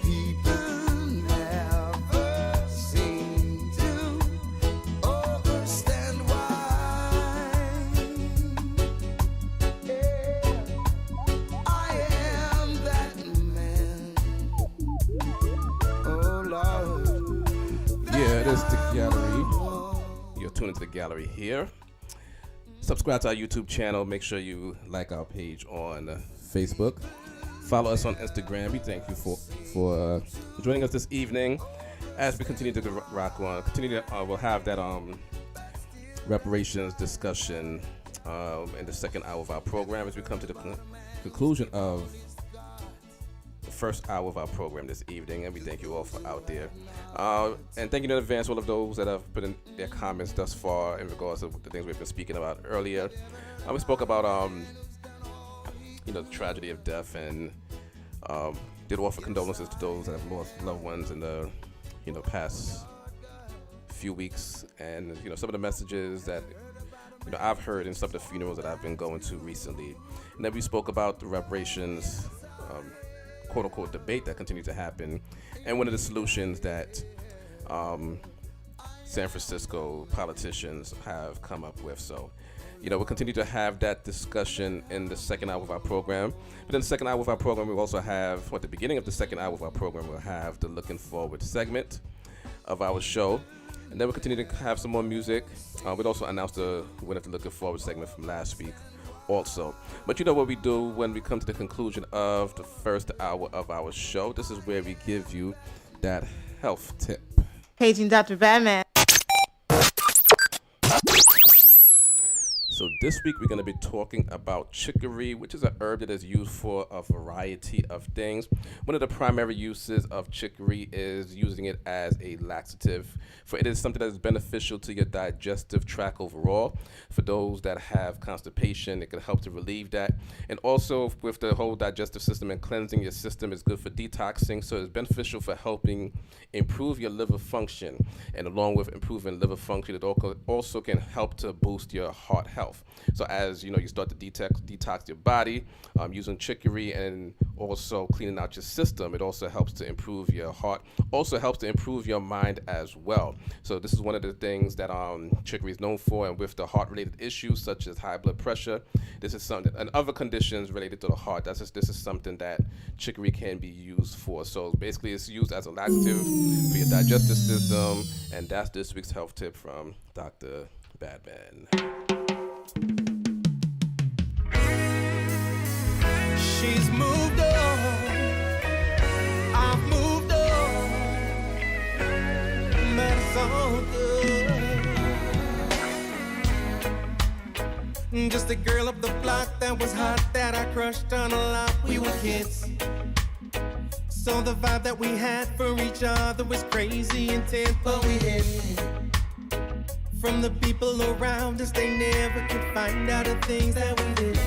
People never seem to understand why. I am that man. Oh Lord. Yeah, it is the gallery. You're tuned into the gallery here. Subscribe to our YouTube channel. Make sure you like our page on Facebook. Follow us on Instagram. We thank you for joining us this evening as we continue to rock on. We'll have that reparations discussion in the second hour of our program as we come to the conclusion of the first hour of our program this evening, and we thank you all for out there. And thank you in advance all of those that have put in their comments thus far in regards to the things we've been speaking about earlier. We spoke about the tragedy of death, and did offer condolences to those that have lost loved ones in the past few weeks, and some of the messages that I've heard in some of the funerals that I've been going to recently. And then we spoke about the reparations quote-unquote debate that continues to happen, and one of the solutions that San Francisco politicians have come up with. So we'll continue to have that discussion in the second hour of our program. But in the second hour of our program, we'll also have, at the beginning of the second hour of our program, we'll have the Looking Forward segment of our show. And then we'll continue to have some more music. We'll also announce the winner of the Looking Forward segment from last week also. But you know what we do when we come to the conclusion of the first hour of our show? This is where we give you that health tip. Paging Dr. BadMan. So this week we're going to be talking about chicory, which is a herb that is used for a variety of things. One of the primary uses of chicory is using it as a laxative. For it is something that is beneficial to your digestive tract overall. For those that have constipation, it can help to relieve that. And also with the whole digestive system and cleansing your system, it's good for detoxing. So it's beneficial for helping improve your liver function. And along with improving liver function, it also can help to boost your heart health. So as you know, you start to detox your body using chicory and also cleaning out your system. It also helps to improve your heart, also helps to improve your mind as well. So this is one of the things that chicory is known for, and with the heart-related issues such as high blood pressure, this is something, and other conditions related to the heart. This is something that chicory can be used for. So basically, it's used as a laxative for your digestive system, and that's this week's health tip from Dr. BadMan. She's moved on, I've moved on, but it's all good. Just a girl up the block that was hot, that I crushed on a lot. We were kids, so the vibe that we had for each other was crazy intense, but we hid from the people around us. They never could find out the things that we did.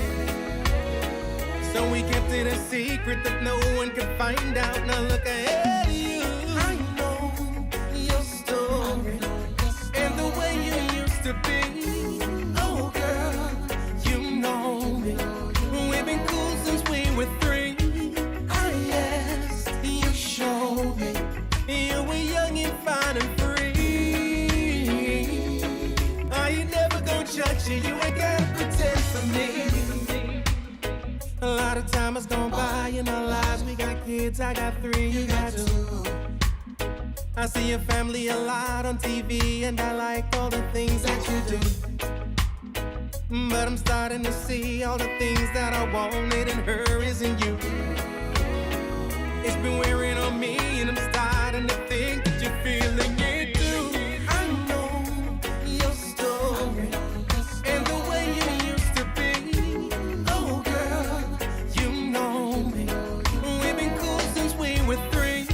So we kept it a secret that no one could find out. Now look ahead of you. I know your story and the way you used to be. Oh girl, you know me. We've been cool since we were 3. Ah yes, you showed me you were young and fine and free. I ain't never gonna judge you. You ain't gotta pretend for me. A lot of time has gone by in our lives. We got kids, I got 3, you got 2. I see your family a lot on TV, and I like all the things that you do. But I'm starting to see all the things that I wanted in her isn't you. It's been wearing on me, and I'm starting to think that you're feeling it too. I know your story and the way you used to be. Oh girl, you know me. We've been cool since we were 3.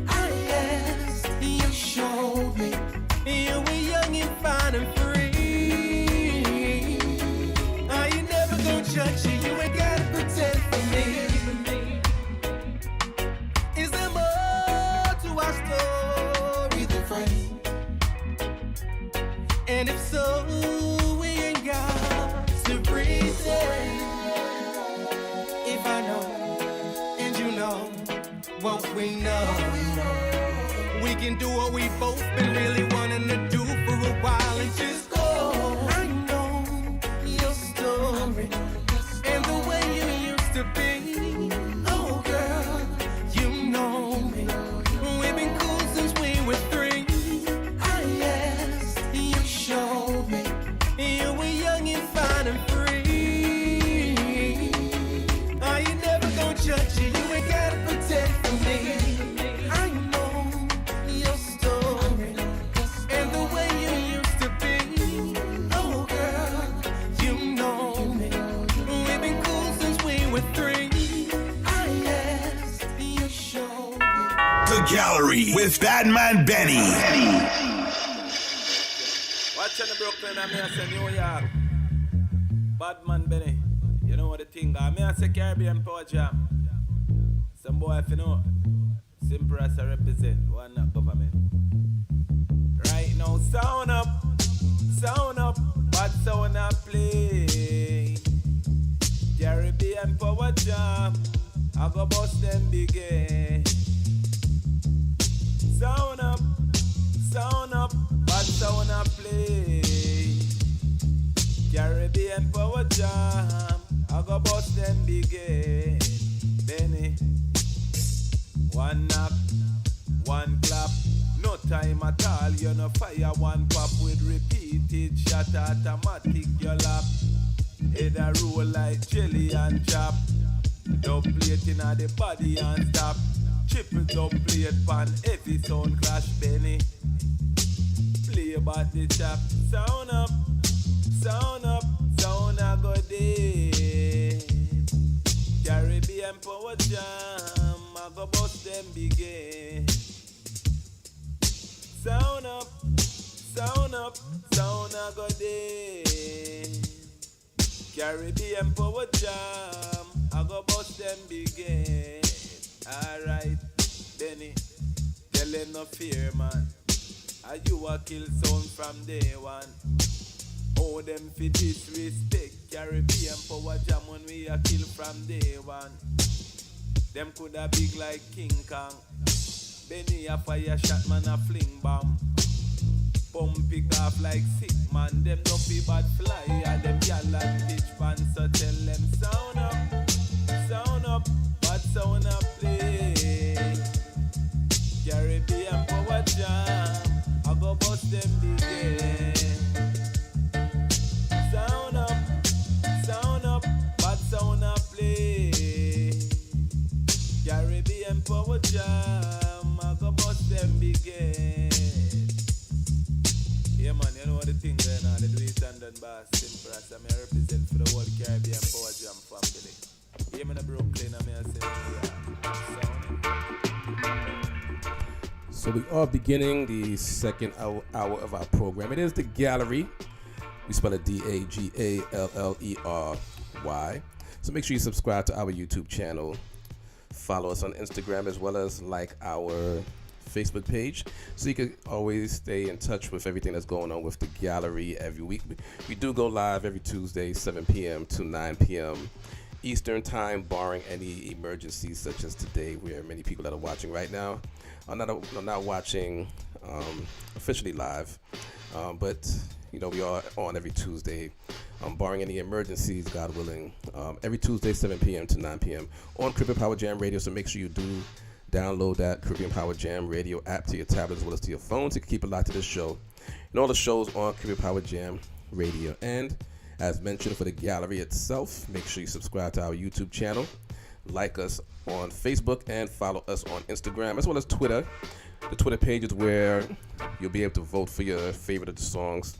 Ah yes, you showed me you were young and fine and free. I ain't never gonna judge you. You ain't gotta pretend for me. Is there more to our story than friends? And if so, we ain't got to pretend. If I know and you know what we know, we can do what we both been really wanting to do for a while and just go. I know your story and the way you used to be. Oh girl, you know me. We've been cool since we were 3. Ah yes, you showed me you were young and fine and free. I ain't never gonna judge you. You ain't gotta pretend for me. I know your story and the way you used to be. Oh girl, you know me. We've been cool since we were 3. Ah yes, you showed me. The Gallery with BadMan Benny. Watch in the Brooklyn, and me I say New York. BadMan Benny. You know what the thing are. Me I say Caribbean Power Jam. Some boy if you know. Simple as I represent. One not government. Right now, sound up. Bad sound up play. Caribbean Power Jam. I go bust them big. Sound up, bad sound a play. Caribbean Power Jam, I go bust them big. Benny, one knock, one clap, no time at all. You no fire one pop with repeated shot, automatic your lap. Head a roll like jelly and chop. Double plate inna the body and stop. Triple double plate pan heavy sound clash Benny. Play about the chap. Sound up, sound a go day. Caribbean power jam, I go bust them begin. Alright, Benny, tell them no fear, man. Are you a kill sound from day one? Oh, them fi disrespect Caribbean power jam when we a kill from day one. Them coulda big like King Kong. Benny a fire shot, man a fling bomb. Pump pick off like sick man. Them no fi bad fly, and them gyal and bitch fan. So tell them sound up, bad sound up play. Caribbean power jam, I go bust them begin. Sound up, bad sound up play. Caribbean power jam, I go bust them begin. Yeah man, you know what the thing there now, they do it and done by simple as I represent for the whole Caribbean power jam family. Yeah man, Brooklyn, So we are beginning the second hour of our program. It is the Gallery. We spell it DAGALLERY. So make sure you subscribe to our YouTube channel. Follow us on Instagram as well as like our Facebook page, so you can always stay in touch with everything that's going on with the Gallery every week. We do go live every Tuesday, 7 p.m. to 9 p.m. Eastern time, barring any emergencies such as today, where many people that are watching right now are not watching officially live, but you know we are on every Tuesday, barring any emergencies, God willing, every Tuesday 7 p.m. to 9 p.m. on Caribbean Power Jam Radio. So make sure you do download that Caribbean Power Jam Radio app to your tablet as well as to your phone, so you can keep it locked to this show and all the shows on Caribbean Power Jam Radio. And as mentioned, for the Gallery itself, make sure you subscribe to our YouTube channel, like us on Facebook, and follow us on Instagram as well as Twitter. The Twitter page is where you'll be able to vote for your favorite of the songs,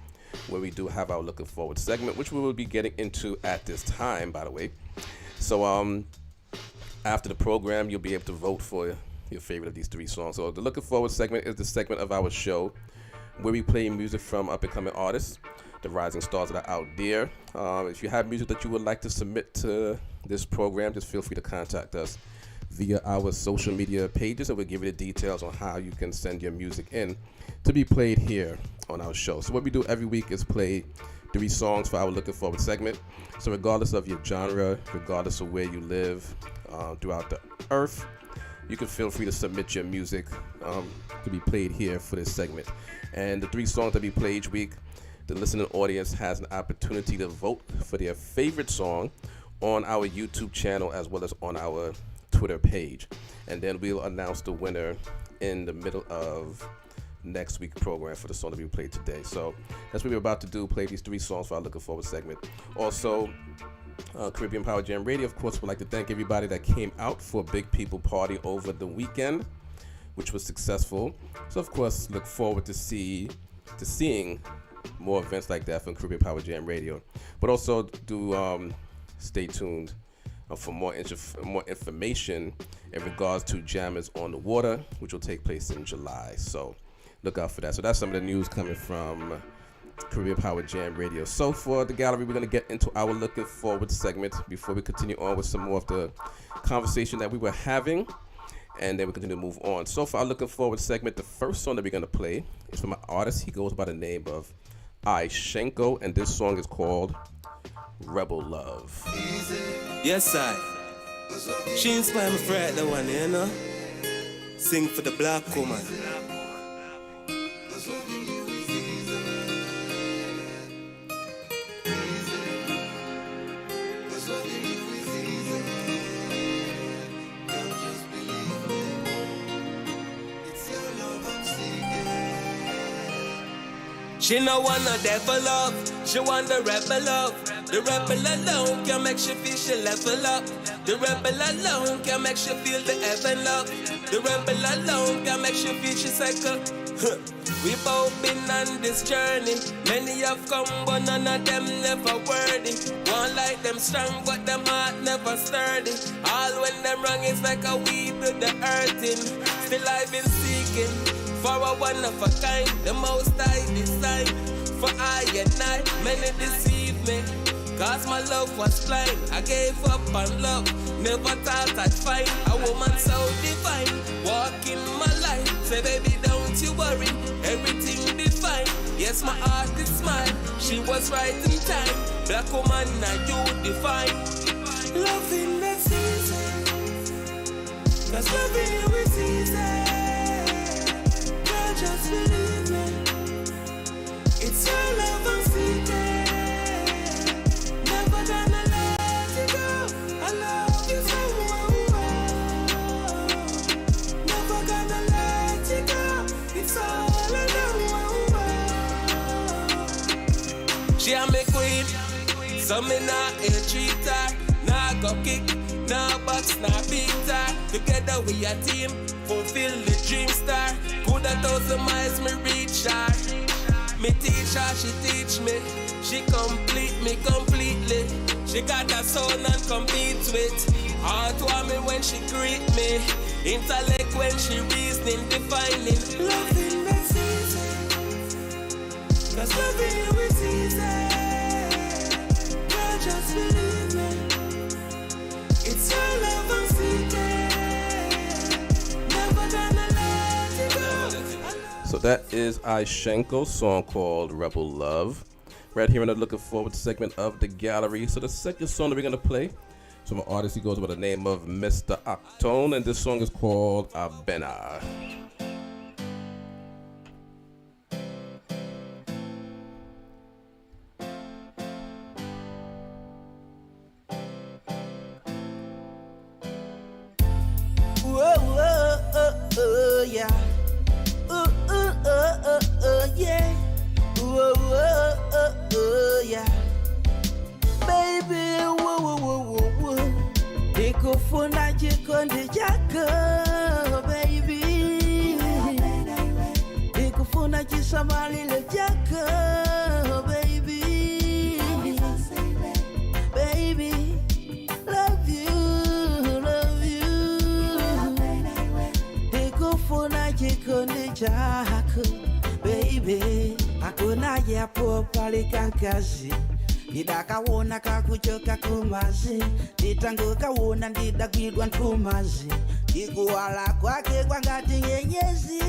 where we do have our Looking Forward segment, which we will be getting into at this time, by the way. So after the program, you'll be able to vote for your favorite of these three songs. So the Looking Forward segment is the segment of our show where we play music from up-and-coming artists, the rising stars that are out there. If you have music that you would like to submit to this program, just feel free to contact us via our social media pages, and we'll give you the details on how you can send your music in to be played here on our show. So what we do every week is play 3 songs for our Looking Forward segment. So regardless of your genre, regardless of where you live throughout the earth, you can feel free to submit your music to be played here for this segment. And the 3 songs that we play each week, the listening audience has an opportunity to vote for their favorite song on our YouTube channel as well as on our Twitter page. And then we'll announce the winner in the middle of next week's program for the song that we played today. So that's what we're about to do, play these 3 songs for our Looking Forward segment. Also, Caribbean Power Jam Radio, of course, would like to thank everybody that came out for Big People Party over the weekend, which was successful. So, of course, look forward to seeing more events like that from Caribbean Power Jam Radio. But also do stay tuned for more information in regards to Jammers on the Water, which will take place in July. So look out for that. So that's some of the news coming from Caribbean Power Jam Radio. So for the Gallery, we're going to get into our Looking Forward segment before we continue on with some more of the conversation that we were having, and then we continue to move on. So for our Looking Forward segment, the first song that we're going to play is from an artist. He goes by the name of Shenko, and this song is called Rebel Love. Yes, I. She inspired me for write the one, you know. Sing for the black woman. She no want no devil love, she want the rebel love. The rebel alone can make she feel she level up. The rebel alone can make she feel the heaven love. The rebel alone can make she feel she cycle. We've both been on this journey. Many have come, but none of them never worthy. One like them strong, but them heart never sturdy. All when them wrong is like a weed to the earthing. Still I've been seeking for a one of a kind, the most I design. For I and I, many deceive me. Cause my love was blind, I gave up on love. Never thought I'd find a woman so divine. Walking my life, say baby don't you worry, everything be fine. Yes, my heart is mine, she was right in time. Black woman, now you define. Loving that's easy, cause loving you is easy. Girl, just believe me, it's your love I'm seeking. Never gonna let you go, I love you so well. Never gonna let you go, it's all I know. She a me queen, so me nah ill treat her. Nah go kick, nah box, nah beat her. Together we a team, fulfill the dream star. Could 1,000 miles me reach her. Me teach her, she teach me. She complete me completely. She got a soul and compete with. Heart warming when she greet me. Intellect when she reasoning, defining. Loving that's easy, cause loving you is easy. Girl, just believe me, it's your love I'm seeking. Never gonna let you go. So that is Ishenko's song called Rebel Love. Right here in the Looking Forward segment of the gallery. So the second song that we're going to play is from an artist who goes by the name of Mr. Octone, and this song is called Abena. Whoa, yeah. Yeah. Whoa, yeah. Baby, whoa. Nikufuna jikondi jako, baby. Nikufuna jisamalile jako, baby. Baby, love you. Nikufuna jikondi jako, baby. Hakuna yapo pale kankazi. Nidakawona kakuchoka kumazi. Nitanguka wona ndidagwidwa ntumazi. Kikuwala kwake kwangati nyenyezi.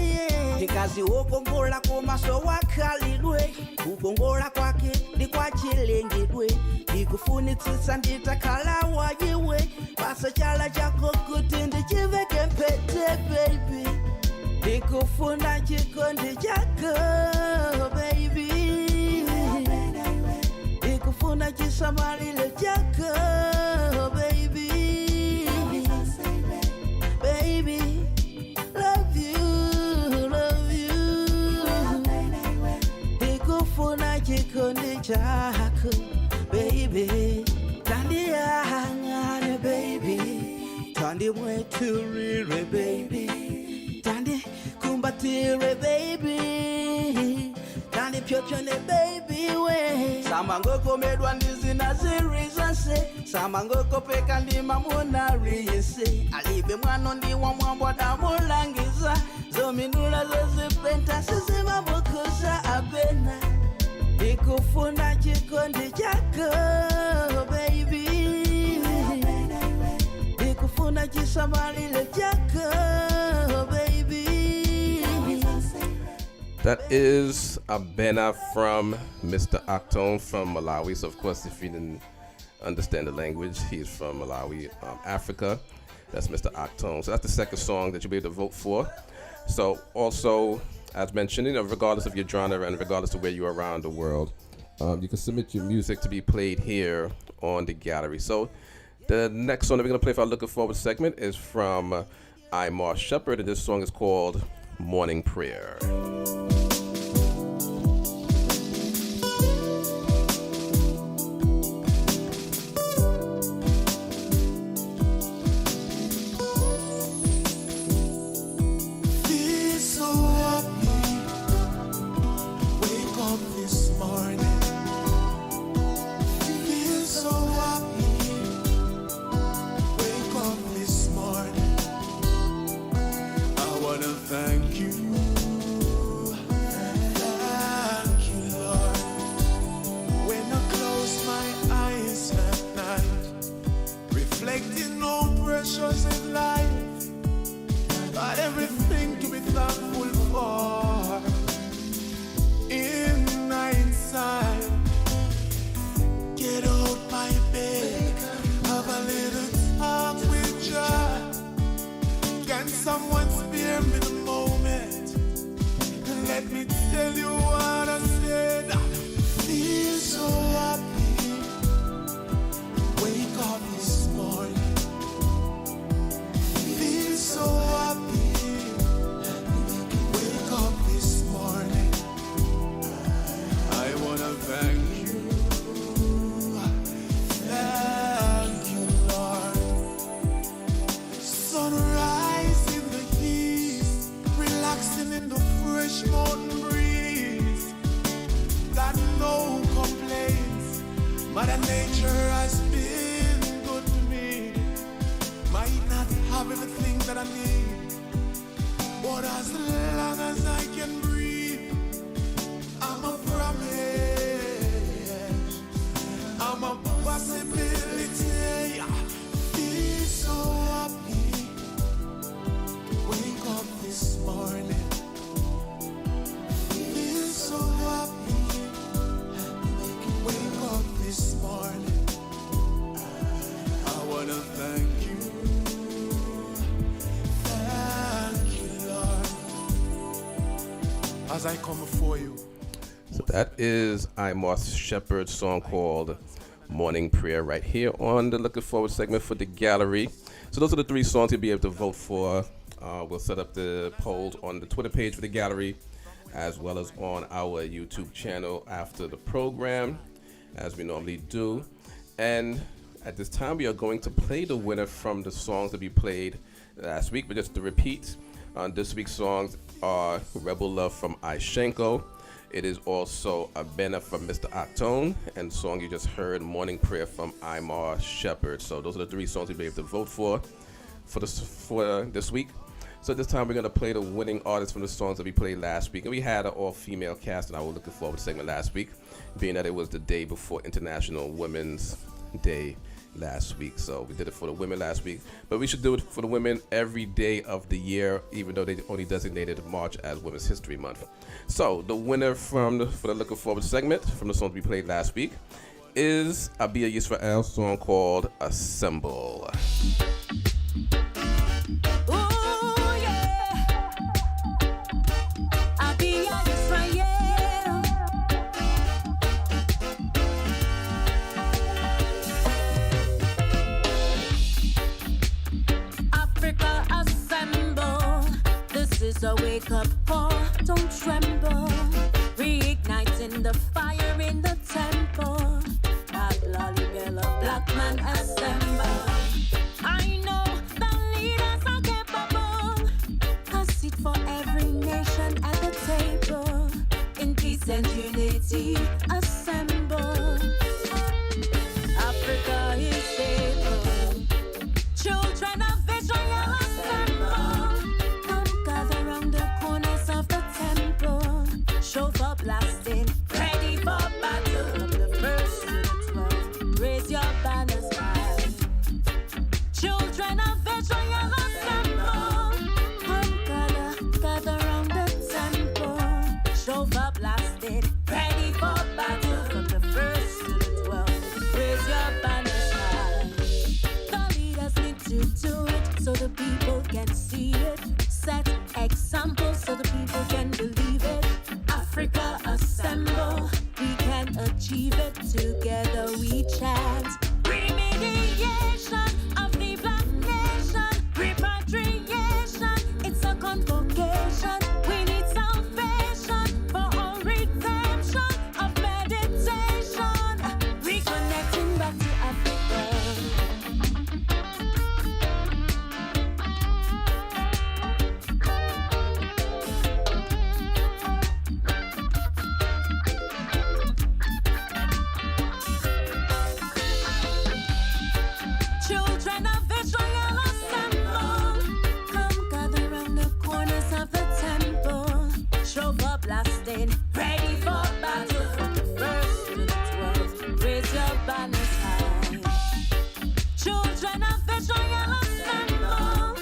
Nikazi ukongola kumaso wakalidwe. Ukongola kwake ni kwa chilengidwe. Nikufunitsisa nditakala wajiwe. Pasa chala chako kutindi chiveke mpete baby. Nikufuna chikondi chako baby. Nikufuna chisamalile chako baby. Baby, love you. Nikufuna chikondi chako baby. Tandi hangane baby. Tandi mweturire baby. Tandi kumbatire baby. Tandi pyochone baby we. Samangoko medwa ndizi na zirizase. Samangoko peka ndima munariyese. Alibe mwano ndiwa mwambwa damulangiza. Zominula zozipenta sisima mukusa abena. Nikufuna chikondi chako baby. Nikufuna chisamalile chako baby. That is Abena from Mr. Octone from Malawi. So, of course, if you didn't understand the language, he's from Malawi, Africa. That's Mr. Octone. So that's the second song that you'll be able to vote for. So, also, as mentioned, regardless of your genre and regardless of where you are around the world, you can submit your music to be played here on the gallery. So, the next song that we're going to play for our Looking Forward segment is from Imar Shepherd, and this song is called Morning Prayer. Thank you Mother Nature has been good to me. Might not have everything that I need, but as long as I can breathe, I'm a promise, I'm a possibility. Feel so happy. Wake up this morning. Feel so happy. Wake up this morning. I wanna thank you. Thank you, Lord. As I come before you. So that is Imoth Shepherd's song called Morning Prayer right here on the Looking Forward segment for the gallery. So those are the 3 songs you'll be able to vote for. We'll set up the polls on the Twitter page for the gallery as well as on our YouTube channel after the program, as we normally do. And at this time, we are going to play the winner from the songs that we played last week. But just to repeat, this week's songs are Rebel Love from Ishenko. It is also a banner from Mr. Octone, and the song you just heard, Morning Prayer from Imar Shepherd. So those are the 3 songs you'll be able to vote for this week. So this time we're going to play the winning artists from the songs that we played last week. And we had an all-female cast in our Looking Forward segment last week, being that it was the day before International Women's Day last week. So we did it for the women last week, but we should do it for the women every day of the year, even though they only designated March as Women's History Month. So the winner for the Looking Forward segment from the songs we played last week is Abia Yisrael song called Assemble. So wake up, call, don't tremble. Reigniting the fire in the temple. Black Lalibela, black man assemble. I know the leaders are capable. A seat for every nation at the table. In peace and unity, assemble. Africa is able. Children of Israel assemble. Shofar blasting, ready for battle. From the 1st to the 12th, raise your banners high. Children of Israel assemble. Come gather round the temple. Shofar blasting, ready for battle. From the 1st to the 12th, raise your banners high. The leaders need to do it so the people can see it. Set examples so the people can believe it. Africa assemble, we can achieve it. Together we chant. Remediation of the black nation. Repatriation, it's a convocation. We need salvation for all redemption of meditation. Reconnecting back to Africa. Ready for battle from the 1st to the 12th. Raise your banners high. Children of Israel assemble.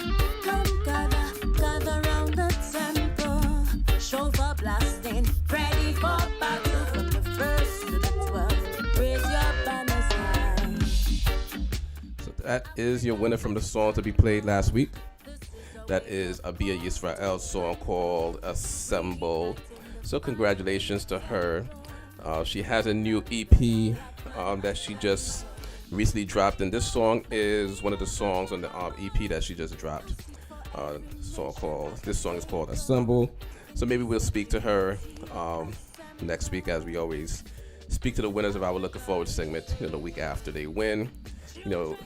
Come gather round the temple. Shofar blasting. Ready for battle from the 1st to the 12th. Raise your banners high. So that is your winner from the songs that we played last week. That is Abia Yisrael's song called Assemble. So congratulations to her. She has a new EP that she just recently dropped, and this song is one of the songs on the EP that she just dropped. This song is called Assemble. So maybe we'll speak to her next week, as we always speak to the winners of our Looking Forward segment, the week after they win.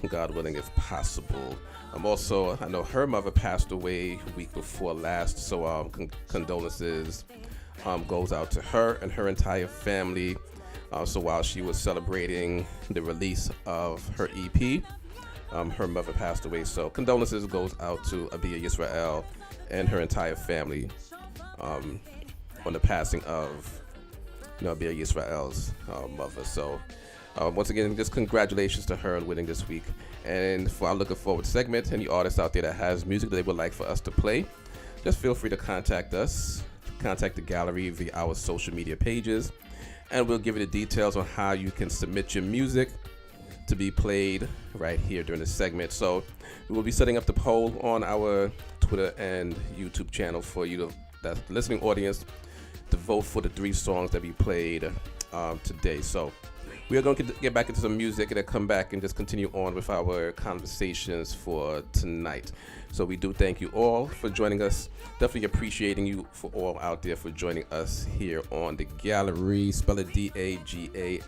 God willing, if possible. Also, I know her mother passed away week before last, so condolences goes out to her and her entire family. So while she was celebrating the release of her EP, her mother passed away. So condolences goes out to Abia Yisrael and her entire family on the passing of Abia Yisrael's mother. So once again, just congratulations to her on winning this week. And for our Looking Forward segment, any artists out there that has music that they would like for us to play, just feel free to contact us. Contact the gallery via our social media pages, and we'll give you the details on how you can submit your music to be played right here during this segment. So we will be setting up the poll on our Twitter and YouTube channel for you, the listening audience, to vote for the 3 songs that we played today. So we are going to get back into some music and then come back and just continue on with our conversations for tonight. So we do thank you all for joining us. Definitely appreciating you for all out there for joining us here on the gallery. Spell it DAGALLERY.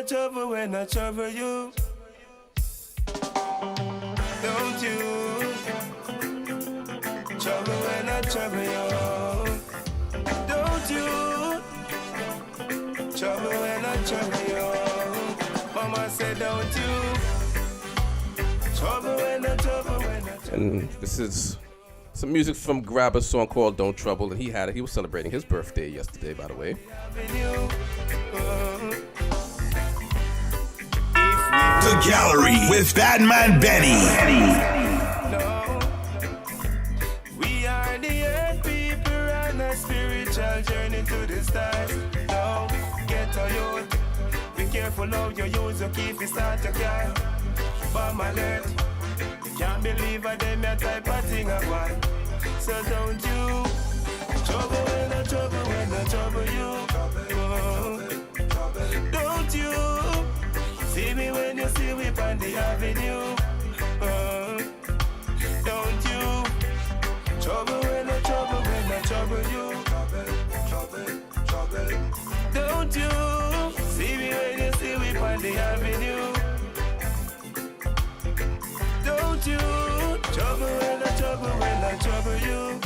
Trouble when I trouble you. Don't you? Trouble when I trouble you. Don't you? Trouble when I trouble you. Mama said, don't you? Trouble when I trouble when I trouble. And this is some music from Grab, a song called Don't Trouble. And he was celebrating his birthday yesterday, by the way. The Gallery with BadMan Benny. We are the earth people on a spiritual journey to the stars. Now, get a youth. Be careful how you use your key if you start your car. Bomb alert. You can't believe a them your type of thing I want. So don't you trouble when I trouble you. Don't you see me when you see me on the avenue. Don't you trouble when I trouble you. Don't you see me when you see me on the avenue. Don't you trouble when I trouble you.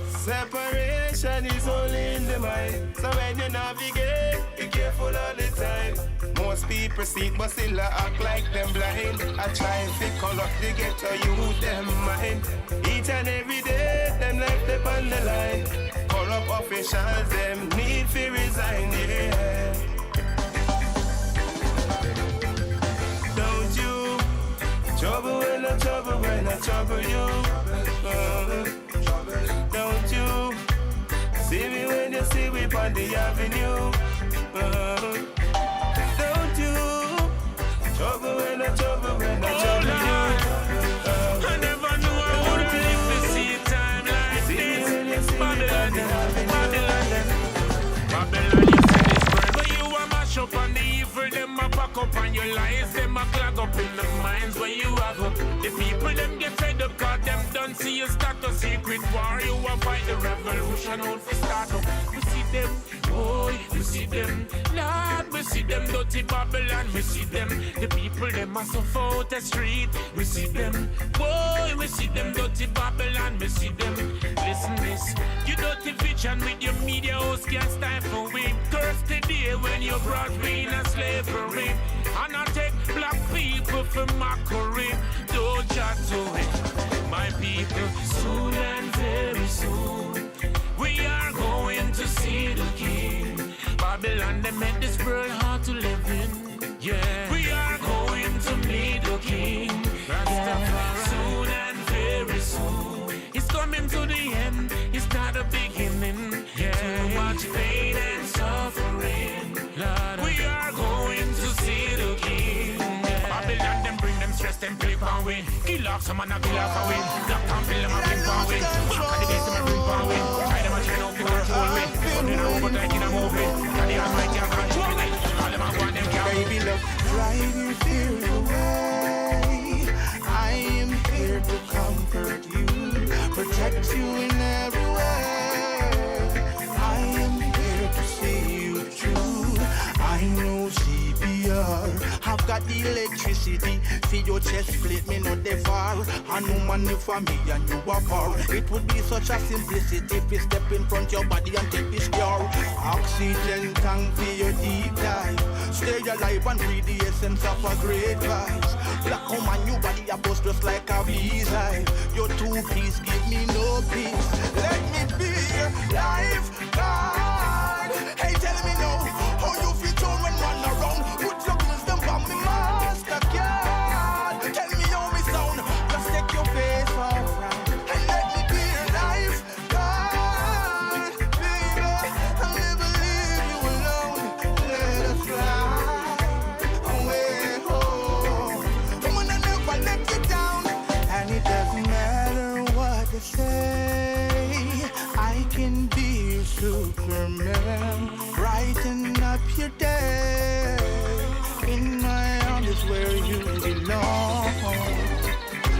Separation is only in the mind. So when you navigate, be careful all the time. Most people see but still act like them blind. I try to call up the ghetto you them mind. Each and every day, them left them on the line. Corrupt officials, them need to resign, yeah. Don't you trouble when I trouble you. Don't you see me when you see me on the avenue. Don't you trouble when I trouble you. I never knew I would live to see a time like this. Babylon, you said this word, but you are mash up on the evil. Them a pack up on your lies. Them a clog up in the minds where you have up. The people them get fed up cause them don't see you start a secret war. You a fight the revolution out for start up. We see them, boy, we see them. Lord, we see them dirty Babylon. We see them, the people them a suffer out the street. We see them, boy, we see them dirty Babylon. We see them, listen this. You dirty vision with your media house can't stifle it. Curse the day when you brought me in a slavery. And I take black people for mockery. Don't chat to it, my people. Soon and very soon, we are going to see the King. Babylon, they made this world hard to live in. Yeah, we are going to meet the King. Yeah. Soon and very soon, it's coming to the end. It's not a beginning. Yeah. Too much pain and suffering. Lord, we are going to see the King. Yeah. Babylon, them bring them stress, them play power. Kill off some and a kill off away. Black and fill them a bring power. Walk on the base, them a bring power. Try them a train out to control me. But in a robot like in a movie. And the Almighty can control me. All them a go and them can't. Baby, look, drive your fear away. I am here to comfort you, protect you in every way. I am here to see you true. I know CPR. I've got got the electricity. See your chest plate, me not the far. And no money for me and you are far. It would be such a simplicity if you step in front your body and take this car. Oxygen tank for your deep dive. Stay alive and breathe the essence of a great vibes. Black woman, your body a bust just like a bee's hive. Your two-piece give me no peace. Let me be your lifeguard. Hey, tell me now, how you feel tone when one around? Put your wisdom on me, master card. Tell me how me sound, just take your face off round. And let me be your lifeguard. Baby, I'll never leave you alone. Let us fly away home. Woman, I never let you down. And it doesn't matter what they say, I can be your Superman. Brighten up your day. In my arms is where you belong.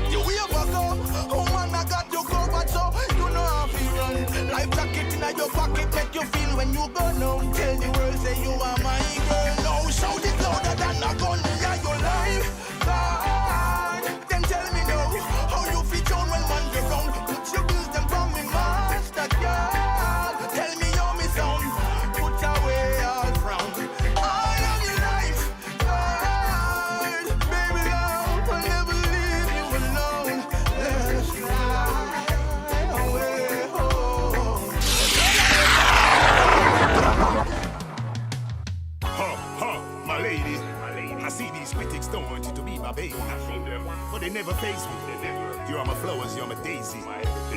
You will ever go, oh man, I got you covered, so you know how to run. Life jacket in your pocket, make you feel when you go down. Tell the world, say you are my girl. Now shout it louder than a gun, yeah, your life. God, then tell me now, how you feel down when man get round. Put your wisdom from me, master God. Tell me how me sound, put away all frown. I am your life, God. Baby, love, I'll never leave you alone. Let us fly away home. My lady. I see these critics don't want you to be my baby. But they never face me. You are my flowers, you're my daisy.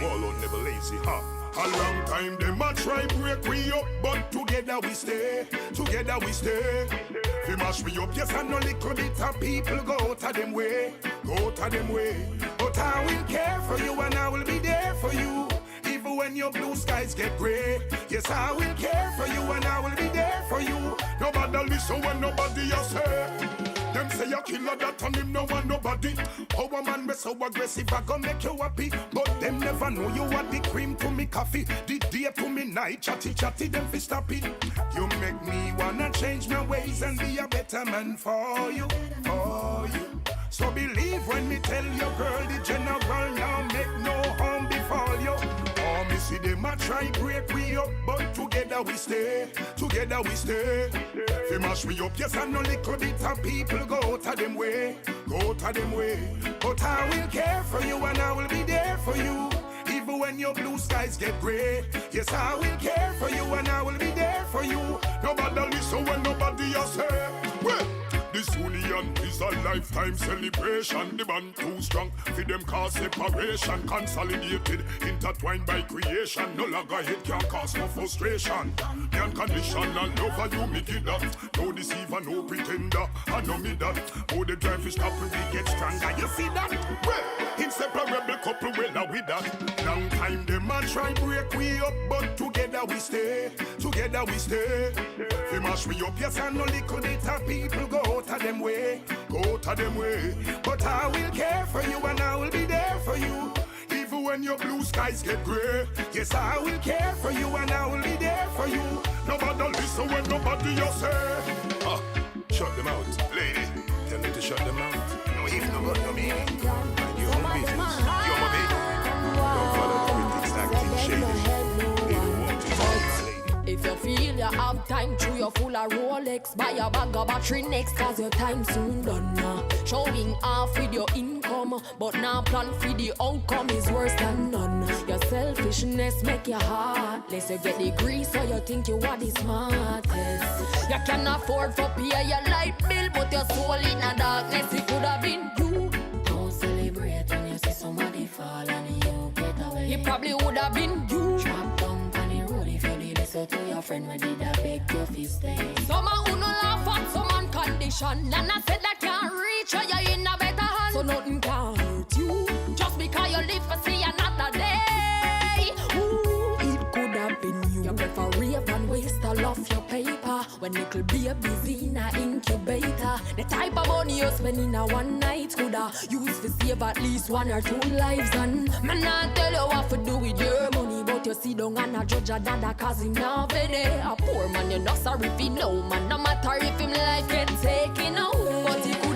Warlord never lazy, huh? A long time they might try break we up, but together we stay. Together we stay. They mash me up, yes, I know little bit of people go out of them way. Go out of them way. But I will care for you and I will be there for you. Even when your blue skies get grey. Yes, I will care for you and I will be there for you. Nobody listen when nobody else say. Them say a killer that on him no want nobody. How a man be so aggressive I gon' make you happy. But them never know you are the cream to me coffee. The day to me night chatty chatty them fi stop it. You make me wanna change my ways and be a better man for you, for you. So believe when me tell you girl the general now make no harm befall you. Oh me see them a try break we up, but together we stay, together we stay. They mash me up, yes, I know little bit of people go out of them way, go out of them way. But I will care for you and I will be there for you. Even when your blue skies get grey. Yes, I will care for you and I will be there for you. Nobody listen when nobody else say. Well, this union is a lifetime celebration. The band too strong for them cause separation. Consolidated, intertwined by creation. No longer hate can cause no frustration. The unconditional lover you make it up. No deceiver, no pretender. I know me that. Oh, the drive is stop when we get stronger. You see that? Well, inseparable couple well with that. Long time them a try break we up, but together we stay. Together we stay. They mash me up, yes, I know little bit of people go out of them way, go out of them way. But I will care for you and I will be there for you. Even when your blue skies get grey. Yes, I will care for you and I will be there for you. Nobody listen when nobody else say. Shut them out, lady. Tell me to shut them out. No if no got no meaning. Mind your own business. You're my baby. Don't follow the critics acting shady. They don't want to tell you, lady. If you feel you have time to your full of Rolex, buy a bag of battery next, cause your time soon done now. Showing off with your income, but now plan for the outcome is worse than none. Your selfishness make you heartless. You get the grease so you think you are the smartest. You can afford for pay your light bill, but your soul in the darkness, it could have been you. Don't celebrate when you see somebody fall and you get away. It probably would have been you. Drop down on the road if you did listen to your friend when did I beg your fist stay. Some who no laugh at someone condition, and I said that can't reach or you're in a better hand. So nothing can hurt you, just because you live for see another day. Ooh, it could have been you. You prefer rave and waste all of your paper when little baby's in a incubator. The type of money you spend in a one night could have used to save at least 1 or 2 lives. And man, I tell you what to do with your money, but you sit down and a judge a dada cause him not penny. A poor man, you're not sorry if he know man, no matter if him life get taken away. But he could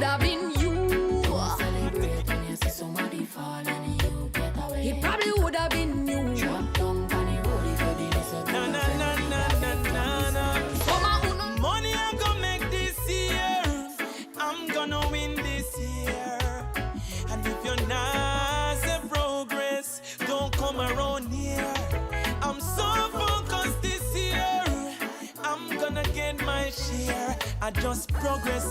I just progress.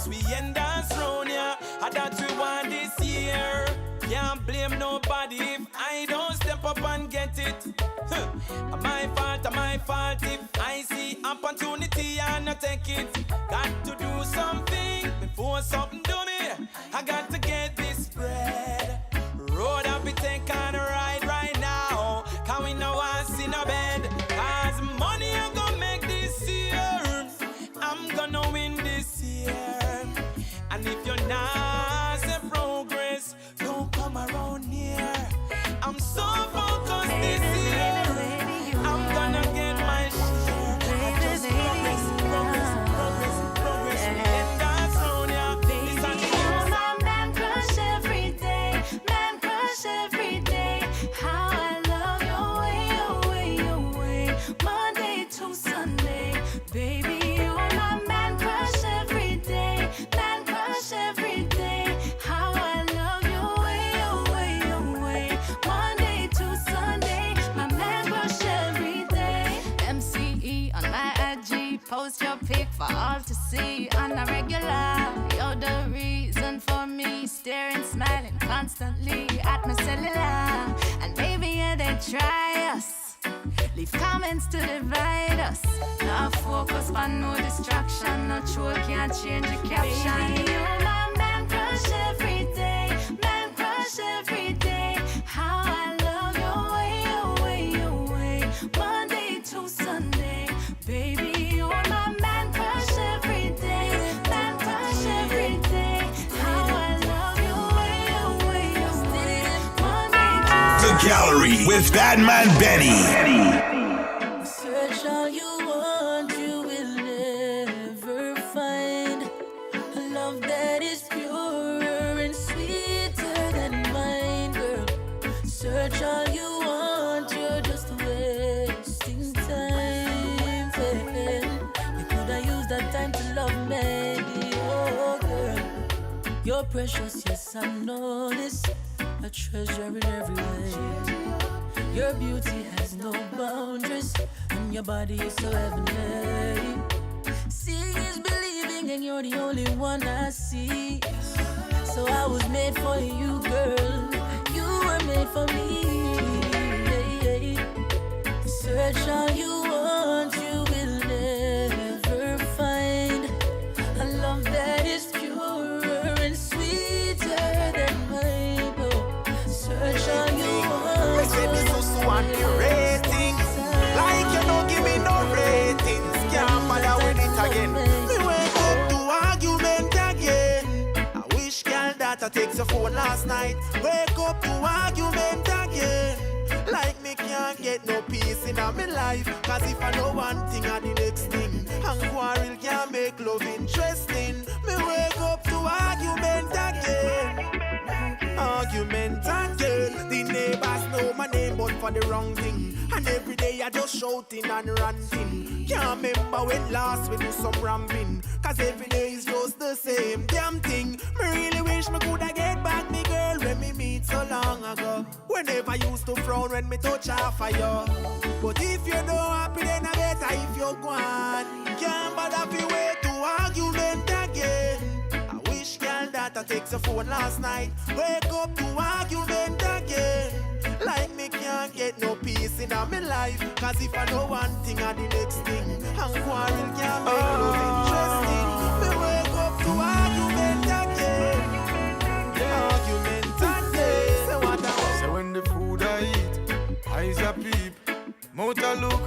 We end us round, yeah. I that we want this year. Can't blame nobody if I don't step up and get it. My fault if I see opportunity and not take it. Got to do something before something do me. I got to get this bread. Road up we take on a ride right now. Can we know us in a bed? Cause money I'm gonna make this year. I'm gonna win this year. And if you're not in progress, don't come around here. I'm so focused this year. I'm gonna get my share. I just progress. We end that zone, yeah. This and the Oh, my man crush every day. Man crush every day. How I love your way. Monday to Sunday. Baby, you're my man crush every day. Man crush every day. How I love your way. Monday to Sunday. My man crush every day. MCE on my IG. Post your pic for all to see on a regular. You're the reason for me staring, smiling constantly at my cellular. And baby, yeah, they try us. Leave comments to divide us. No focus on no distraction. No troll can't change the caption. Baby, you're my man crush every day. Man crush every day. How I love your way. Monday to Sunday. Baby, you're my man crush every day. Man crush every day. How I love your way. Monday to The Gallery with BadMan Benny. Search all you want, you will never find a love that is purer and sweeter than mine, girl. Search all you want, you're just wasting time. You could have used that time to love me, oh girl. You're precious, yes I know this. A treasure in every way. Your beauty has no boundaries, and your body is so heavenly. Seeing is believing, and you're the only one I see. So I was made for you, girl. You were made for me. Search all you want, you will never find a love that is purer and sweeter than mine. Search all you want. Say me so and the ratings. Like you don't give me no ratings. Can't bother with it again. Me wake up to argument again. I wish girl that I take your phone last night. Wake up to argument again. Like me can't get no peace in my life. Cause if I know one thing or the next thing, and quarrel can't make love interesting. Me wake up to argument again. Argument again. The neighbors know my name but for the wrong thing. And every day I just shouting and ranting. Can't remember when last we do some ramping. Cause every day is just the same damn thing. Me really wish me coulda get back me girl when me meet so long ago. Whenever I used to frown when me touch half of you. But if you don't happy then I better if you gone. Can't bother fi wait to argument again. I wish girl that I take your phone last night. Wake up to argument again. Like me can't get no peace in my life. Cause if I know one thing or the next thing, and quarrel can't make love interesting. Me wake up to argument again. Argument again. Say what I want. So when the food I eat, eyes a peep, mouth a look,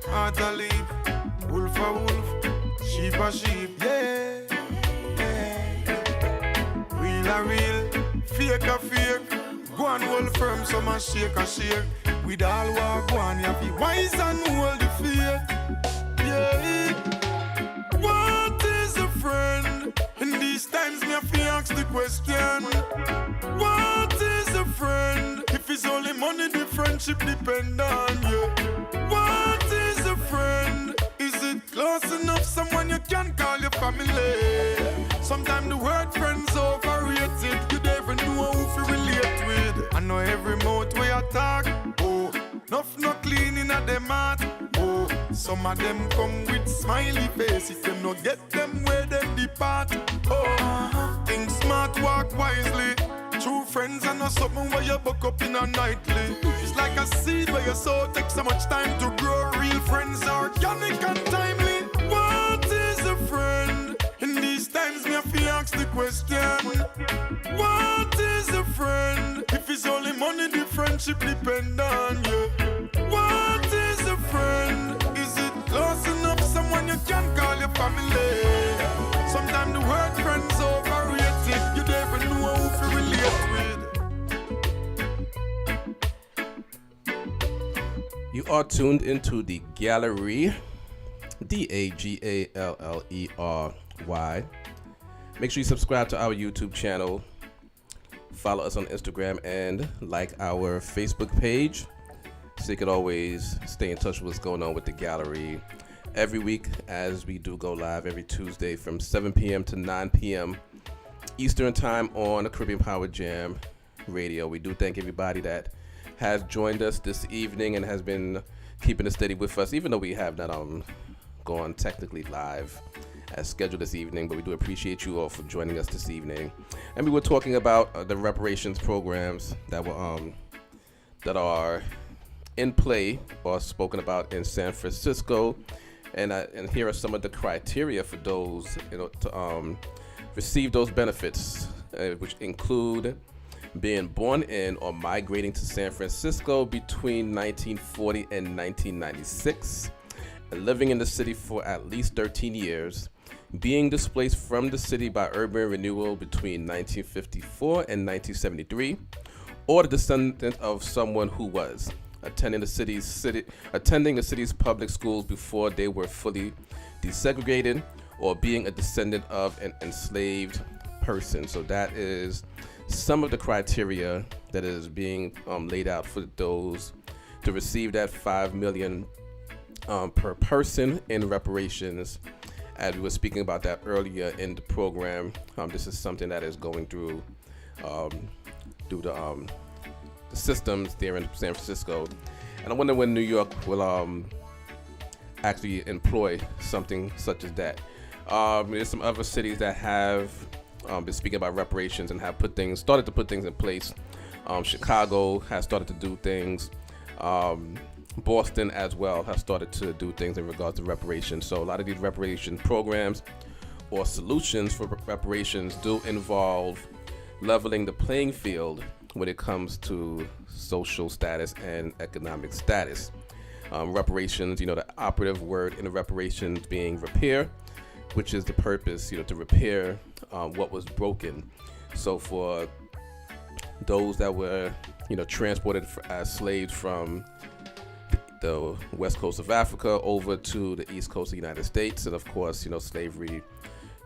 heart a leap, wolf a wolf, sheep a sheep, yeah. Real a real, fake a fake. Go and hold firm, some a shake a shake. With all war go on, you be wise and hold the faith. Yeah. What is a friend? In these times, me have to ask the question. What is a friend? If it's only money, the friendship depend on you. What is a friend? Is it close enough? Someone you can call your family. Sometimes the word friends overrated. You never know who to relate with. I know every mouth where you talk. Oh, Nuff no cleaning at them heart. Oh, some of them come with smiley face. If them no get them where them depart. Oh, think smart, walk wisely. True friends are not something where you buck up in a nightly. It's like a seed where you sow takes so much time to grow. Real friends are organic and timely. What is a friend? In these times me have to ask the question. What is a friend? If it's only money the friendship depend on you. What is a friend? Is it close enough someone you can call your family? Sometimes the word friends overrated. You never know who to relate with. You are tuned into the Gallery, DAGALLERY. Make sure you subscribe to our YouTube channel, follow us on Instagram, and like our Facebook page so you can always stay in touch with what's going on with the Gallery every week as we do go live every Tuesday from 7 p.m. to 9 p.m. Eastern Time on the Caribbean Power Jam Radio. We do thank everybody that has joined us this evening and has been keeping it steady with us, even though we have not gone technically live as scheduled this evening, but we do appreciate you all for joining us this evening. And we were talking about the reparations programs that are in play or spoken about in San Francisco, and here are some of the criteria for those to receive those benefits, which include being born in or migrating to San Francisco between 1940 and 1996, and living in the city for at least 13 years, being displaced from the city by urban renewal between 1954 and 1973, or the descendant of someone who was attending the city's public schools before they were fully desegregated, or being a descendant of an enslaved person. So that is some of the criteria that is being laid out for those to receive that $5 million per person in reparations. As we were speaking about that earlier in the program, this is something that is going through the systems there in San Francisco, and I wonder when New York will actually employ something such as that. There's some other cities that have been speaking about reparations and have started to put things in place. Chicago has started to do things. Boston as well has started to do things in regards to reparations. So a lot of these reparation programs or solutions for reparations do involve leveling the playing field when it comes to social status and economic status. Reparations, the operative word in the reparations being repair, which is the purpose, to repair what was broken. So for those that were, transported as slaves from the west coast of Africa over to the east coast of the United States, and of course, slavery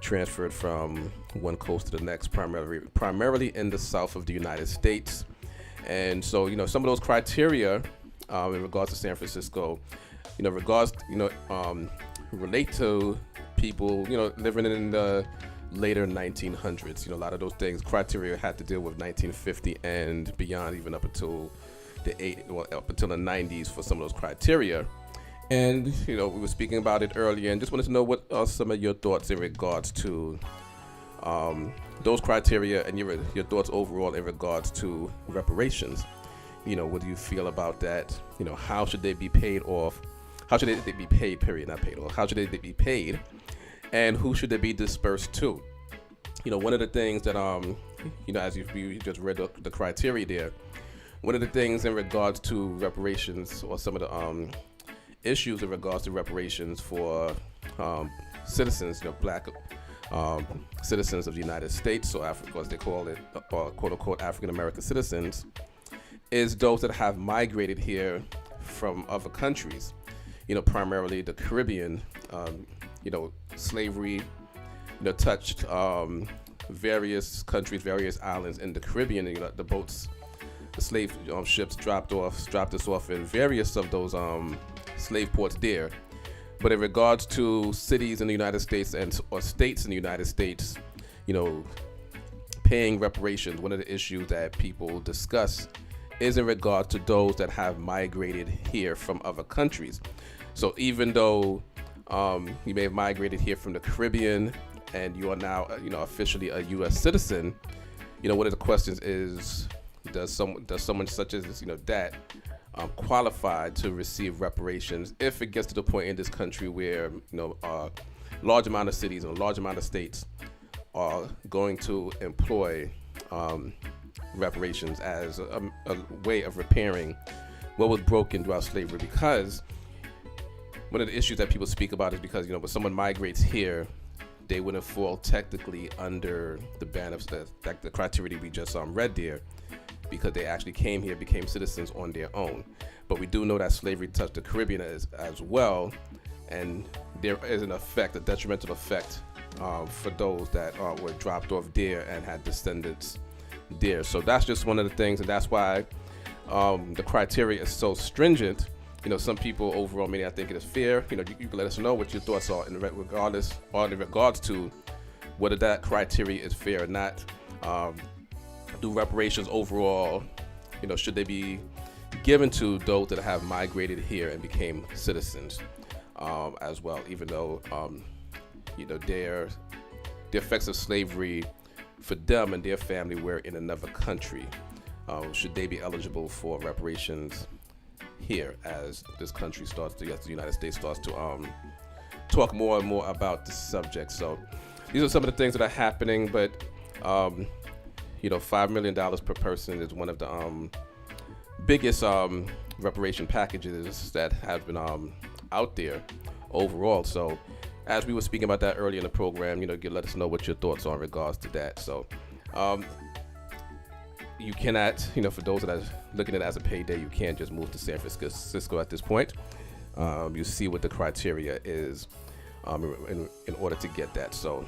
transferred from one coast to the next, primarily in the south of the United States. And so, some of those criteria in regards to San Francisco, relate to people, living in the later 1900s. A lot of those things, criteria had to deal with 1950 and beyond, even up until the 90s for some of those criteria. And, we were speaking about it earlier and just wanted to know what are some of your thoughts in regards to those criteria and your thoughts overall in regards to reparations. What do you feel about that? How should they be paid off? How should they be paid, period, not paid off? How should they be paid? And who should they be dispersed to? One of the things that, as you just read the criteria there, one of the things in regards to reparations, or some of the issues in regards to reparations for citizens, black citizens of the United States, so Africa, as they call it, quote unquote African American citizens, is those that have migrated here from other countries, primarily the Caribbean. Slavery, touched various countries, various islands in the Caribbean. The boats, the slave ships dropped us off in various of those slave ports there. But in regards to cities in the United States or states in the United States, paying reparations, one of the issues that people discuss is in regard to those that have migrated here from other countries. So even though you may have migrated here from the Caribbean and you are now, officially a U.S. citizen, one of the questions is, does someone such as that qualify to receive reparations if it gets to the point in this country where a large amount of cities and a large amount of states are going to employ reparations as a way of repairing what was broken throughout slavery? Because one of the issues that people speak about is because when someone migrates here, they wouldn't fall technically under the ban of the criteria we just read there, because they actually came here, became citizens on their own. But we do know that slavery touched the Caribbean as well, and there is an effect, a detrimental effect for those that were dropped off there and had descendants there. So that's just one of the things, and that's why the criteria is so stringent. Some people overall may not think it is fair. You can let us know what your thoughts are in regards to whether that criteria is fair or not. Do reparations overall, should they be given to those that have migrated here and became citizens as well, even though the effects of slavery for them and their family were in another country? Should they be eligible for reparations here as this country the United States starts to talk more and more about this subject? So these are some of the things that are happening, but $5 million per person is one of the biggest reparation packages that have been out there overall. So as we were speaking about that earlier in the program, let us know what your thoughts are in regards to that. So you cannot, for those that are looking at it as a payday, you can't just move to San Francisco at this point. You see what the criteria is in order to get that. So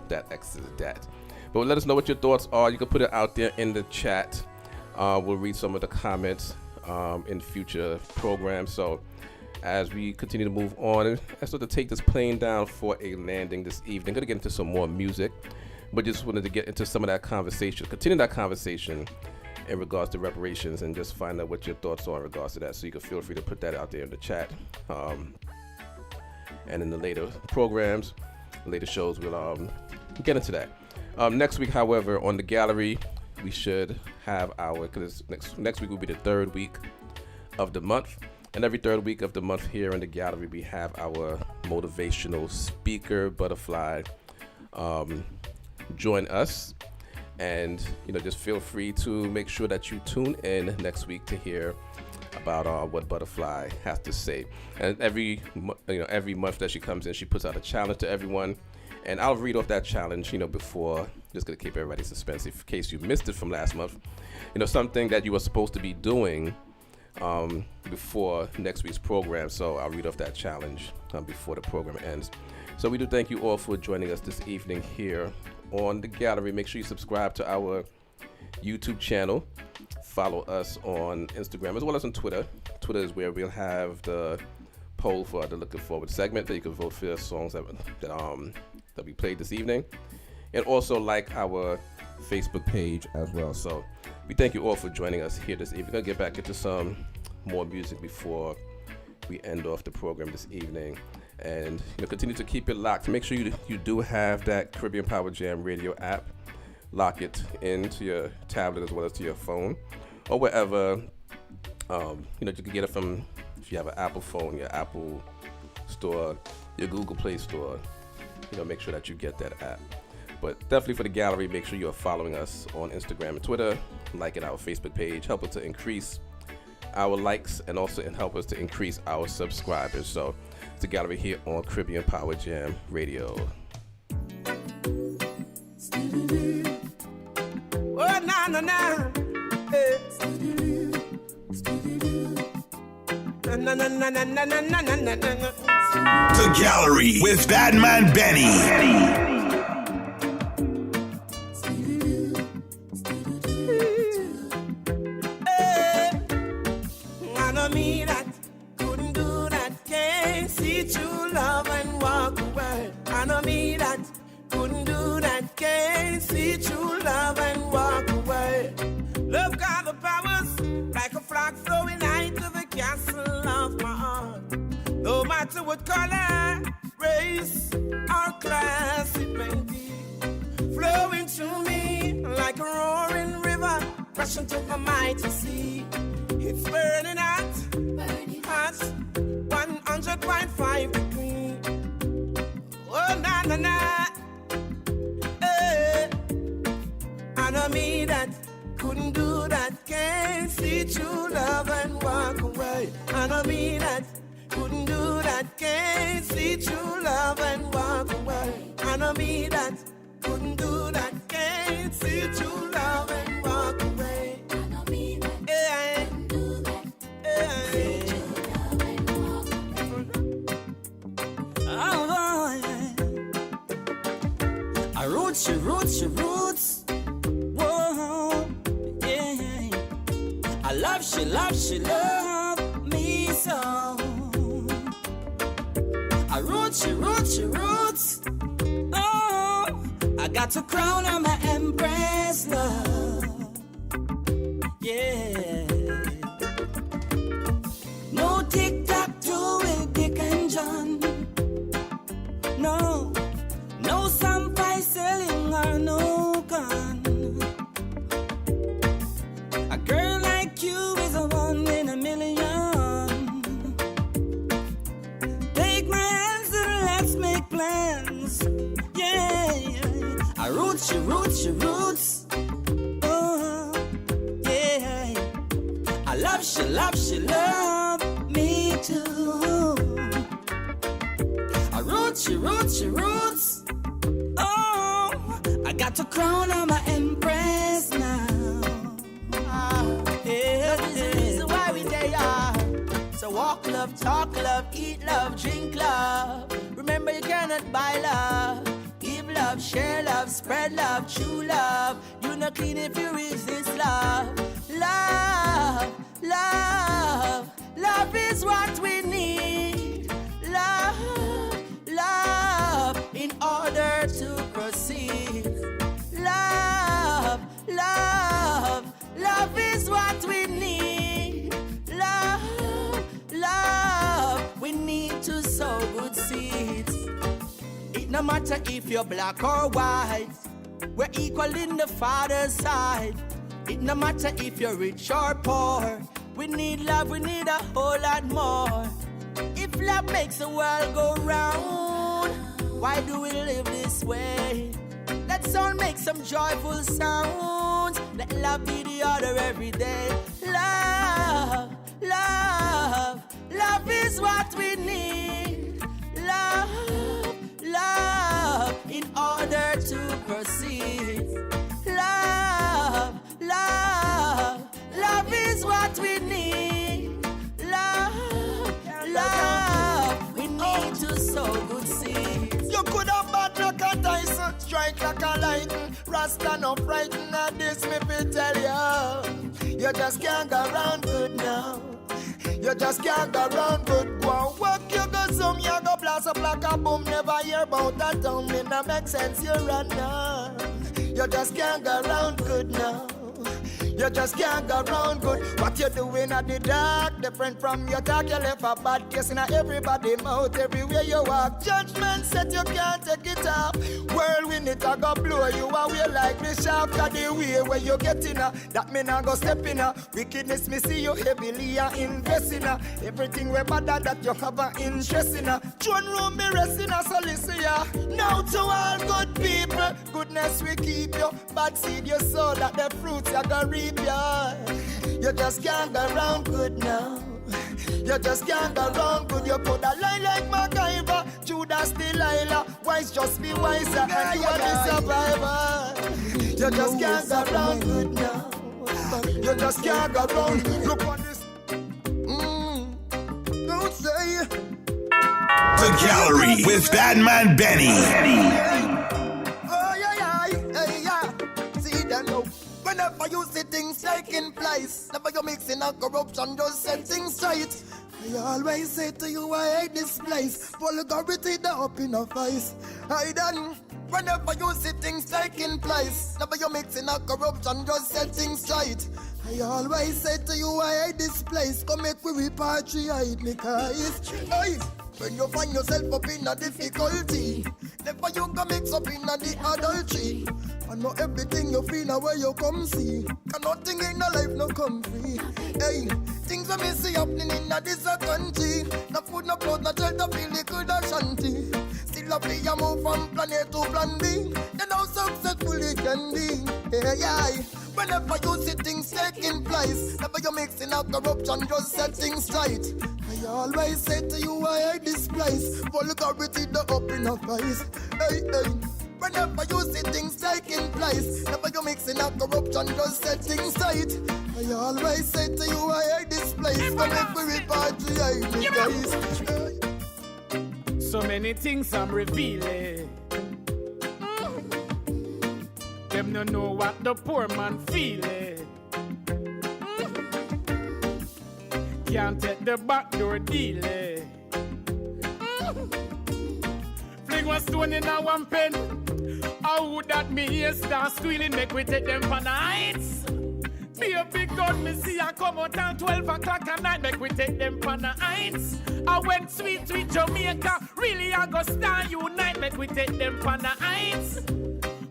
that X is that. But let us know what your thoughts are. You can put it out there in the chat. We'll read some of the comments in future programs. So as we continue to move on, I sort of take this plane down for a landing this evening. Going to get into some more music, but just wanted to get into some of that conversation, continue that conversation in regards to reparations, and just find out what your thoughts are in regards to that. So you can feel free to put that out there in the chat. And in the later programs, later shows, we'll get into that. Next week, however, on the gallery, we should have because next week will be the third week of the month. And every third week of the month here in the gallery, we have our motivational speaker, Butterfly, join us. And, just feel free to make sure that you tune in next week to hear about what Butterfly has to say. And every month that she comes in, she puts out a challenge to everyone. And I'll read off that challenge, before, just going to keep everybody suspense in case you missed it from last month. Something that you were supposed to be doing before next week's program. So I'll read off that challenge before the program ends. So we do thank you all for joining us this evening here on the gallery. Make sure you subscribe to our YouTube channel. Follow us on Instagram as well as on Twitter. Twitter is where we'll have the poll for the Looking Forward segment that you can vote for songs that we played this evening. And also like our Facebook page as well. So we thank you all for joining us here this evening. We're going to get back into some more music before we end off the program this evening. And continue to keep it locked. Make sure you do have that Caribbean Power Jam radio app. Lock it into your tablet as well as to your phone or wherever. You can get it from, if you have an Apple phone, your Apple store, your Google Play store. Make sure that you get that app. But definitely for the gallery, make sure you are following us on Instagram and Twitter, liking our Facebook page, help us to increase our likes and also help us to increase our subscribers. So it's the gallery here on Caribbean Power Jam Radio. Oh, na na na. Na na na na na na na na na. The Gallery with BadMan Benny. I know me that couldn't do that, can't see true love and walk away. Love got the power walk flowing high to the castle of my heart. No matter what color, race, or class it may be, flowing through me like a roaring river, rushing to the mighty sea. It's burning hot, 100.5 degrees. Oh, na na na. I know me that couldn't do that, can't see true love and walk away. I know me that couldn't do that, can't see true love and walk away. I know me that couldn't do that, can't see true love and walk away. I know me that couldn't do that, can't see true love and walk away. Oh, yeah. I roots, your roots, your roots. Whoa, yeah. I love, she love me so. I roots, your roots, your roots. Oh, I got a crown on my empress love. Yeah. No tic-tac-toe with Dick and John. No, no sampai selling or no gun. A girl like you is a 1 in a million. Take my hands and let's make plans. Yeah, yeah. I roots, your roots, your roots. Oh, yeah. I love, she love me too. I roots, your roots, your roots. Oh, I got to crown on my empress now. Yeah, this is the reason why we there. So walk love, talk love, eat love, drink love. Remember you cannot buy love. Give love, share love, spread love, true love. You not clean if you resist love. Love, love, love is what we need. Love, love, in order to proceed. Love, love, love is what we need. Love, love, we need to sow good seeds. It no matter if you're black or white, we're equal in the Father's side. It no matter if you're rich or poor, we need love, we need a whole lot more. If love makes the world go round, why do we live this way? Let's all make some joyful sounds. Let love be the order every day. Love, love, love is what we need. Love, love, in order to proceed. Love, love, love is what we need. Love, love, we need to sow good seeds. You could have bad like a Tyson, strike like a lightning. Rasta no frighten at this, me fi tell ya. You just can't go round good now. You just can't go round good. Go and work, you go zoom, you go blast up like a boom. Never hear about that tongue, it no make sense, you run now. You just can't go round good now. You just can't go round good. What you doing at the dark, different from your talk. You left a bad case in everybody mouth everywhere you walk. Judgment said you can't take it off. Whirlwind it a go blow you away like the shaft. Of the way where you get in that me not go step in wickedness me see you heavily invest in everything we bad that you have an interest in throne room me rest in so listen ya. Now to all good people, goodness we keep you. Bad seed you sow that the fruits you go reap. You just can't go round good now. You just can't go round good. You could have lie like MacGyver, Judas Delilah. Wise just be wiser and you are the survivor. You just can't go round good now. You just can't go round. Look on this. Don't say. The Gallery with BadMan Benny. Oh yeah. See that now. Whenever you see things taking place, never you mixing up corruption, just set things straight. I always say to you, I hate this place. Vulgarity the up in a face. I done. Whenever you see things taking place, never you mixing up corruption, just set things straight. I I always say to you, I hate this place. Come make we repatriate me, guys. Hey, when you find yourself up in a difficulty, never you can mix up in a the adultery. And not everything you feel where you come see. Cause nothing in a life no come free. Hey, things that me see happening in a this country. No food, no clothes, no shelter, feel the good shanty. Still a play a move from plan A to plan B. Then how successful it can be. Yeah, yeah. Whenever you see things taking place, never you mixing up corruption, just set things straight. I always say to you, I hate this place. Vulgarity the up in a face. Hey, hey. Whenever you see things taking place, never you mixing up corruption, just set things straight. I always say to you, I hate this place. Come make we repatriate me, guys. So many things I'm revealing. Them no know what the poor man feeling. Can't take the back door dealing. Fling one stone in a one pen. How would that me here start squealing? Make we take them for nights. Be a big gun, me see I come out at 12 o'clock at night. Make we take them for nights. I went sweet Jamaica. Really I go stand unite. Make we take them for nights.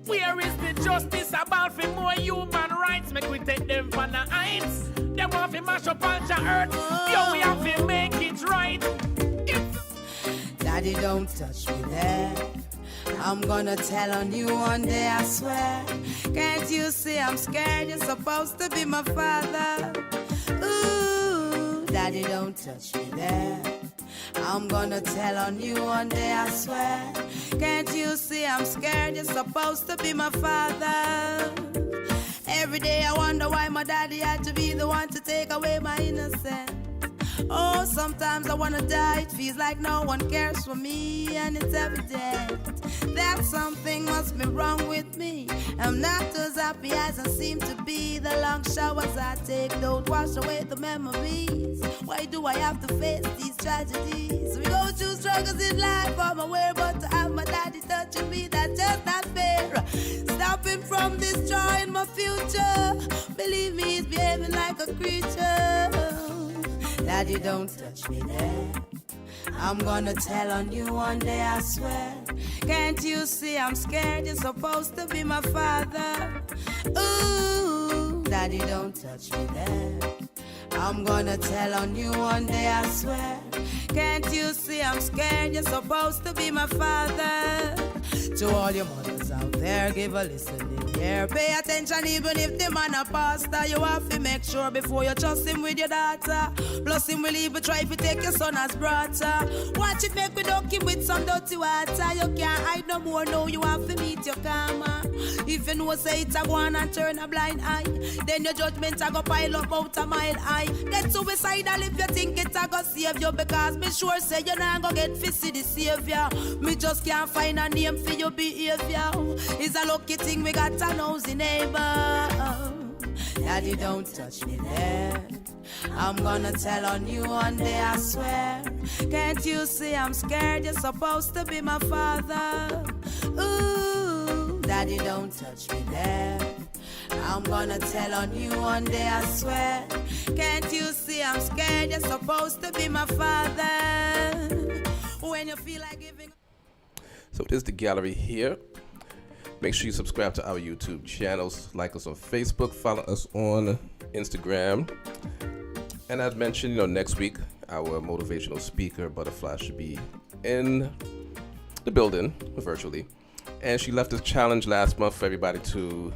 Where is the justice about for more human rights? Make we take them for the heights. They want to mash up all the earth. Yo, we have to make it right. Daddy, don't touch me there. I'm gonna tell on you one day, I swear. Can't you see I'm scared? You're supposed to be my father. Ooh, Daddy, don't touch me there. I'm gonna tell on you one day, I swear. Can't you see I'm scared? You're supposed to be my father. Every day I wonder why my daddy had to be the one to take away my innocence. Oh, sometimes I wanna die. It feels like no one cares for me, and it's evident that something must be wrong with me. I'm not as happy as I seem to be. The long showers I take don't wash away the memories. Why do I have to face these tragedies? We go through struggles in life on my way, but to have my daddy touching me, that's just not fair. Stop him from destroying my future. Believe me, he's behaving like a creature. Daddy, don't touch me there. I'm gonna tell on you one day, I swear. Can't you see I'm scared? You're supposed to be my father. Ooh, Daddy, don't touch me there. I'm gonna tell on you one day, I swear. Can't you see I'm scared? You're supposed to be my father. To all your mothers out there, give a listening ear. Pay attention even if the man a pastor. You have to make sure before you trust him with your daughter. Plus him will even try to take your son as brother. Watch it, make we dunk him with some dirty water. You can't hide no more, no, you have to meet your karma. If you know say it's a go on and turn a blind eye, then your judgment a go pile up out a mile high. Get suicidal if you think it's a go save you, because me sure say you're not gonna get fishy the savior. Me just can't find a name for your behavior. It's a lucky thing we got a nosy neighbor. Daddy, don't touch me there. I'm gonna tell on you one day, I swear. Can't you see I'm scared? You're supposed to be my father. Ooh, Daddy, don't touch me there. I'm gonna tell on you one day, I swear. Can't you see I'm scared? You're supposed to be my father. When you feel like giving. So this is the gallery here. Make sure you subscribe to our YouTube channels, like us on Facebook, follow us on Instagram. And as mentioned, next week, our motivational speaker, Butterfly, should be in the building virtually. And she left a challenge last month for everybody to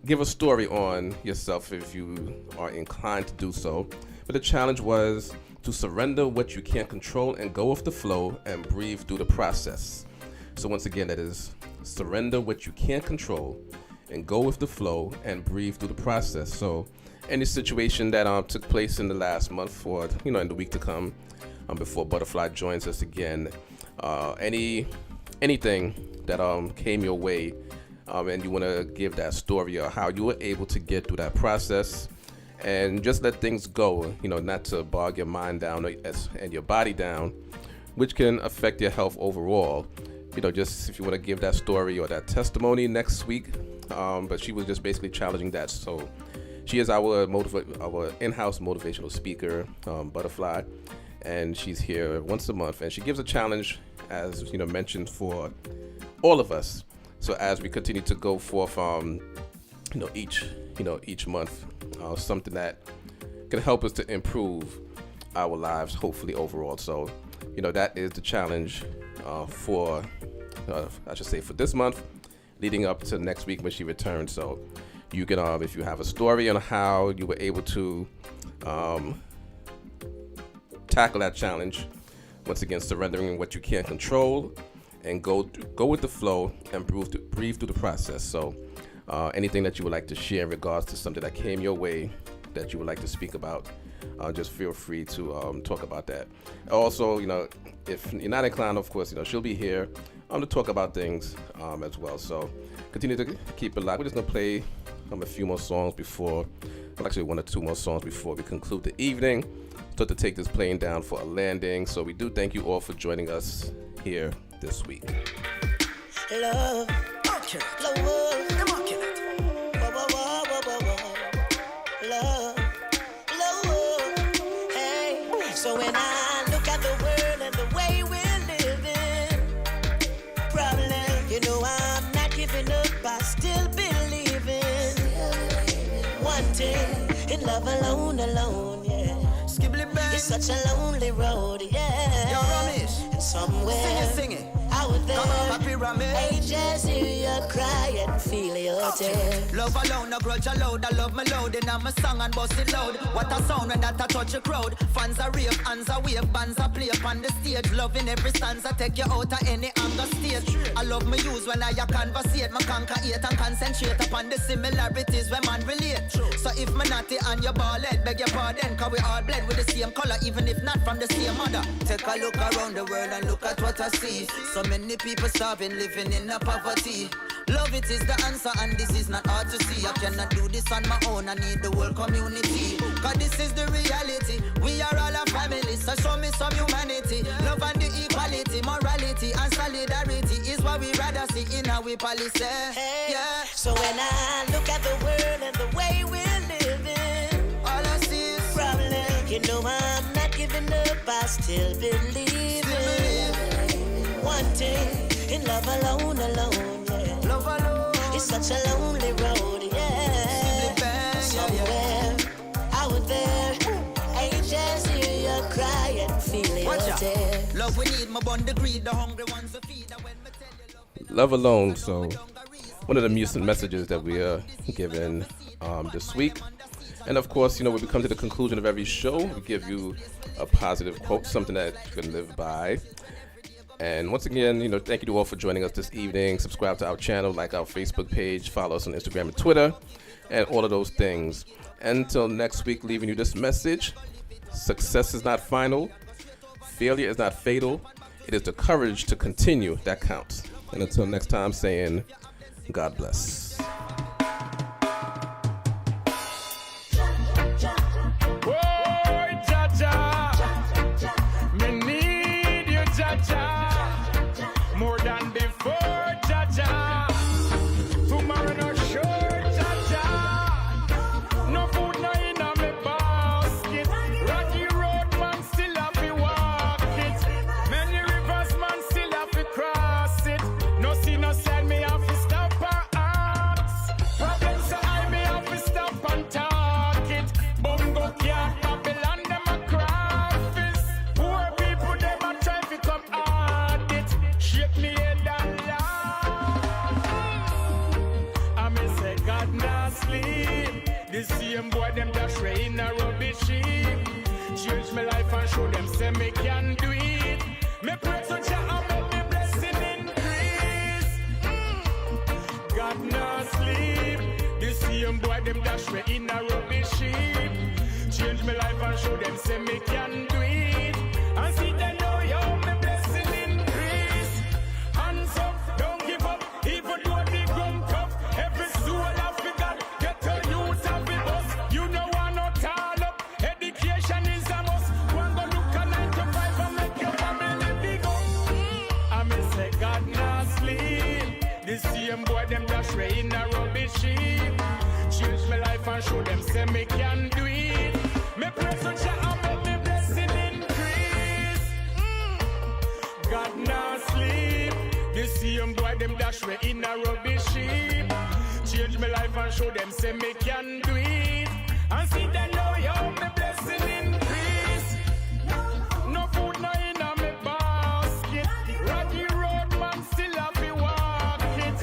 give a story on yourself if you are inclined to do so. But the challenge was to surrender what you can't control and go with the flow and breathe through the process. So once again, that is surrender what you can't control and go with the flow and breathe through the process. So any situation that took place in the last month or in the week to come, before Butterfly joins us again, anything that came your way, and you want to give that story or how you were able to get through that process, and just let things go, not to bog your mind down and your body down, which can affect your health overall. Just if you want to give that story or that testimony next week, but she was just basically challenging that. So she is our in-house motivational speaker, Butterfly, and she's here once a month, and she gives a challenge, as mentioned, for all of us. So as we continue to go forth, each month, something that can help us to improve our lives, hopefully overall. So, that is the challenge for this month, leading up to next week when she returns. So you can, if you have a story on how you were able to tackle that challenge, once again, surrendering what you can't control and go with the flow and breathe through the process. So anything that you would like to share in regards to something that came your way that you would like to speak about, just feel free to talk about that. Also, if you're not inclined, of course, she'll be here to talk about things as well. So continue to keep it live. We're just going to play a few more songs before, well, actually 1 or 2 more songs before we conclude the evening. Start to take this plane down for a landing. So we do thank you all for joining us here this week. Love, love, love, hey. So when I look at the world and the way we're living, problem, I'm not giving up, I still believing. Wanting in love alone, yeah. It's such a lonely road, yeah. Yo, Ramesh, and somewhere sing it. Out there, come on, Papi Ramesh. Angels hear you cry and feel your tears. Love alone, no grudge allowed. I love my load, and I'm a song and bust it loud. What a sound when that I touch a crowd. Fans are rave, hands are wave, bands are play up on the stage. Loving every stanza, take you out of any anger stage. I love my use when I conversate, my conquer hate and concentrate upon the similarities when man relate. So if me naughty and your ball head, beg your pardon, cause we all blend with the same color, even if not from the same mother. Take a look around the world and look at what I see. So many people starving, living in a poverty. Love it is the answer, and this is not hard to see. I cannot do this on my own, I need the whole community. Cause this is the reality, we are all a family. So show me some humanity, love and the equality, morality and solidarity is what we rather see in our policy. Hey, yeah. So when I look at the world and the way we're living, all I see is problem. I'm not giving up, I still believe it. Wanting in love alone, yeah. Love alone. It's such a lonely road, yeah. Somewhere out there, angels hear you cry and feel your tears. Love we need, my bond the greed, the hungry ones to feed. Love alone. So one of the messages that we are given this week. And of course, when we come to the conclusion of every show, we give you a positive quote, something that you can live by. And once again, thank you to all for joining us this evening. Subscribe to our channel, like our Facebook page, follow us on Instagram and Twitter, and all of those things. Until next week, leaving you this message: success is not final, failure is not fatal. It is the courage to continue that counts. And until next time, saying, God bless. More than before, Jaja. Tomorrow no sure, Jaja. No food no in a me basket. Rocky road man still have to walk it. Many rivers man still have to cross it. No see no sign me have to stop her arms. Problems so I me have to stop and talk it. Bongo cat Babylon them a craft is. Poor people them a try to come at it. Shake me head and laugh. I may say God not sleep. The same boy them dash way in a rubbish heap. Change my life and show them say me can do it. Me pray to Jah and make me blessing increase. God not sleep. The same boy them dash way in a rubbish heap. Change my life and show them say me can do it. And see they know yo me blessing increase. Hands up, don't give up, even though the ground tough. Every soul of the God, get a youth of the bus. You know want no turn up, education is a must. One go look a 9 to 5 and make your family big up. I may say God not sleep. The The same boy them dash way in a rubbish heap. Change my life and show them say me can do it. Me pray so Jah and make me blessing increase. God now sleep. The same boy them dash way in a rubbish heap. Change my life and show them say me can do it. And see them know how me blessing increase. No food no in a me basket. Rocky road man still have to walk it.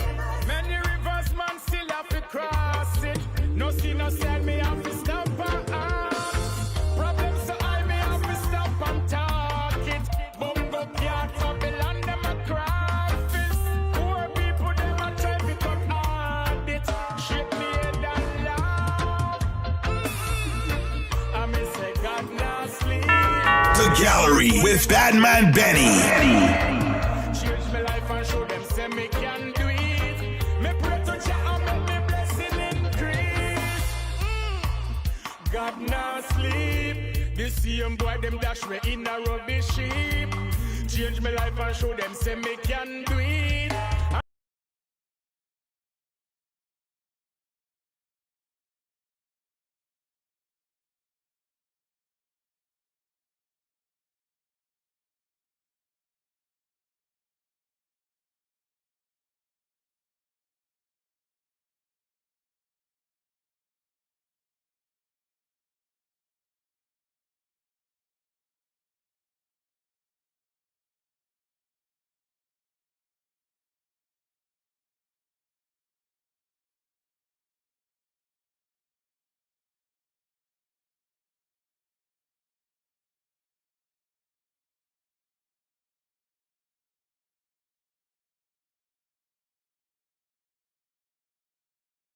Many rivers man still have to cross it. No sin no side me have to stop and ask. Problems so I me have to stop and talk it. Bumbo cat Babylon them a cry fist. Poor people them a try to cut hard it. Shit me head and laugh. I me say God now sleep. The Gallery with BadMan Benny. Change my life and show them say me can do it. Me pray to Jah and make me blessing increase. God now sleep. The same boy them dash way in a rubbish heap. Change my life and show them say me can do it.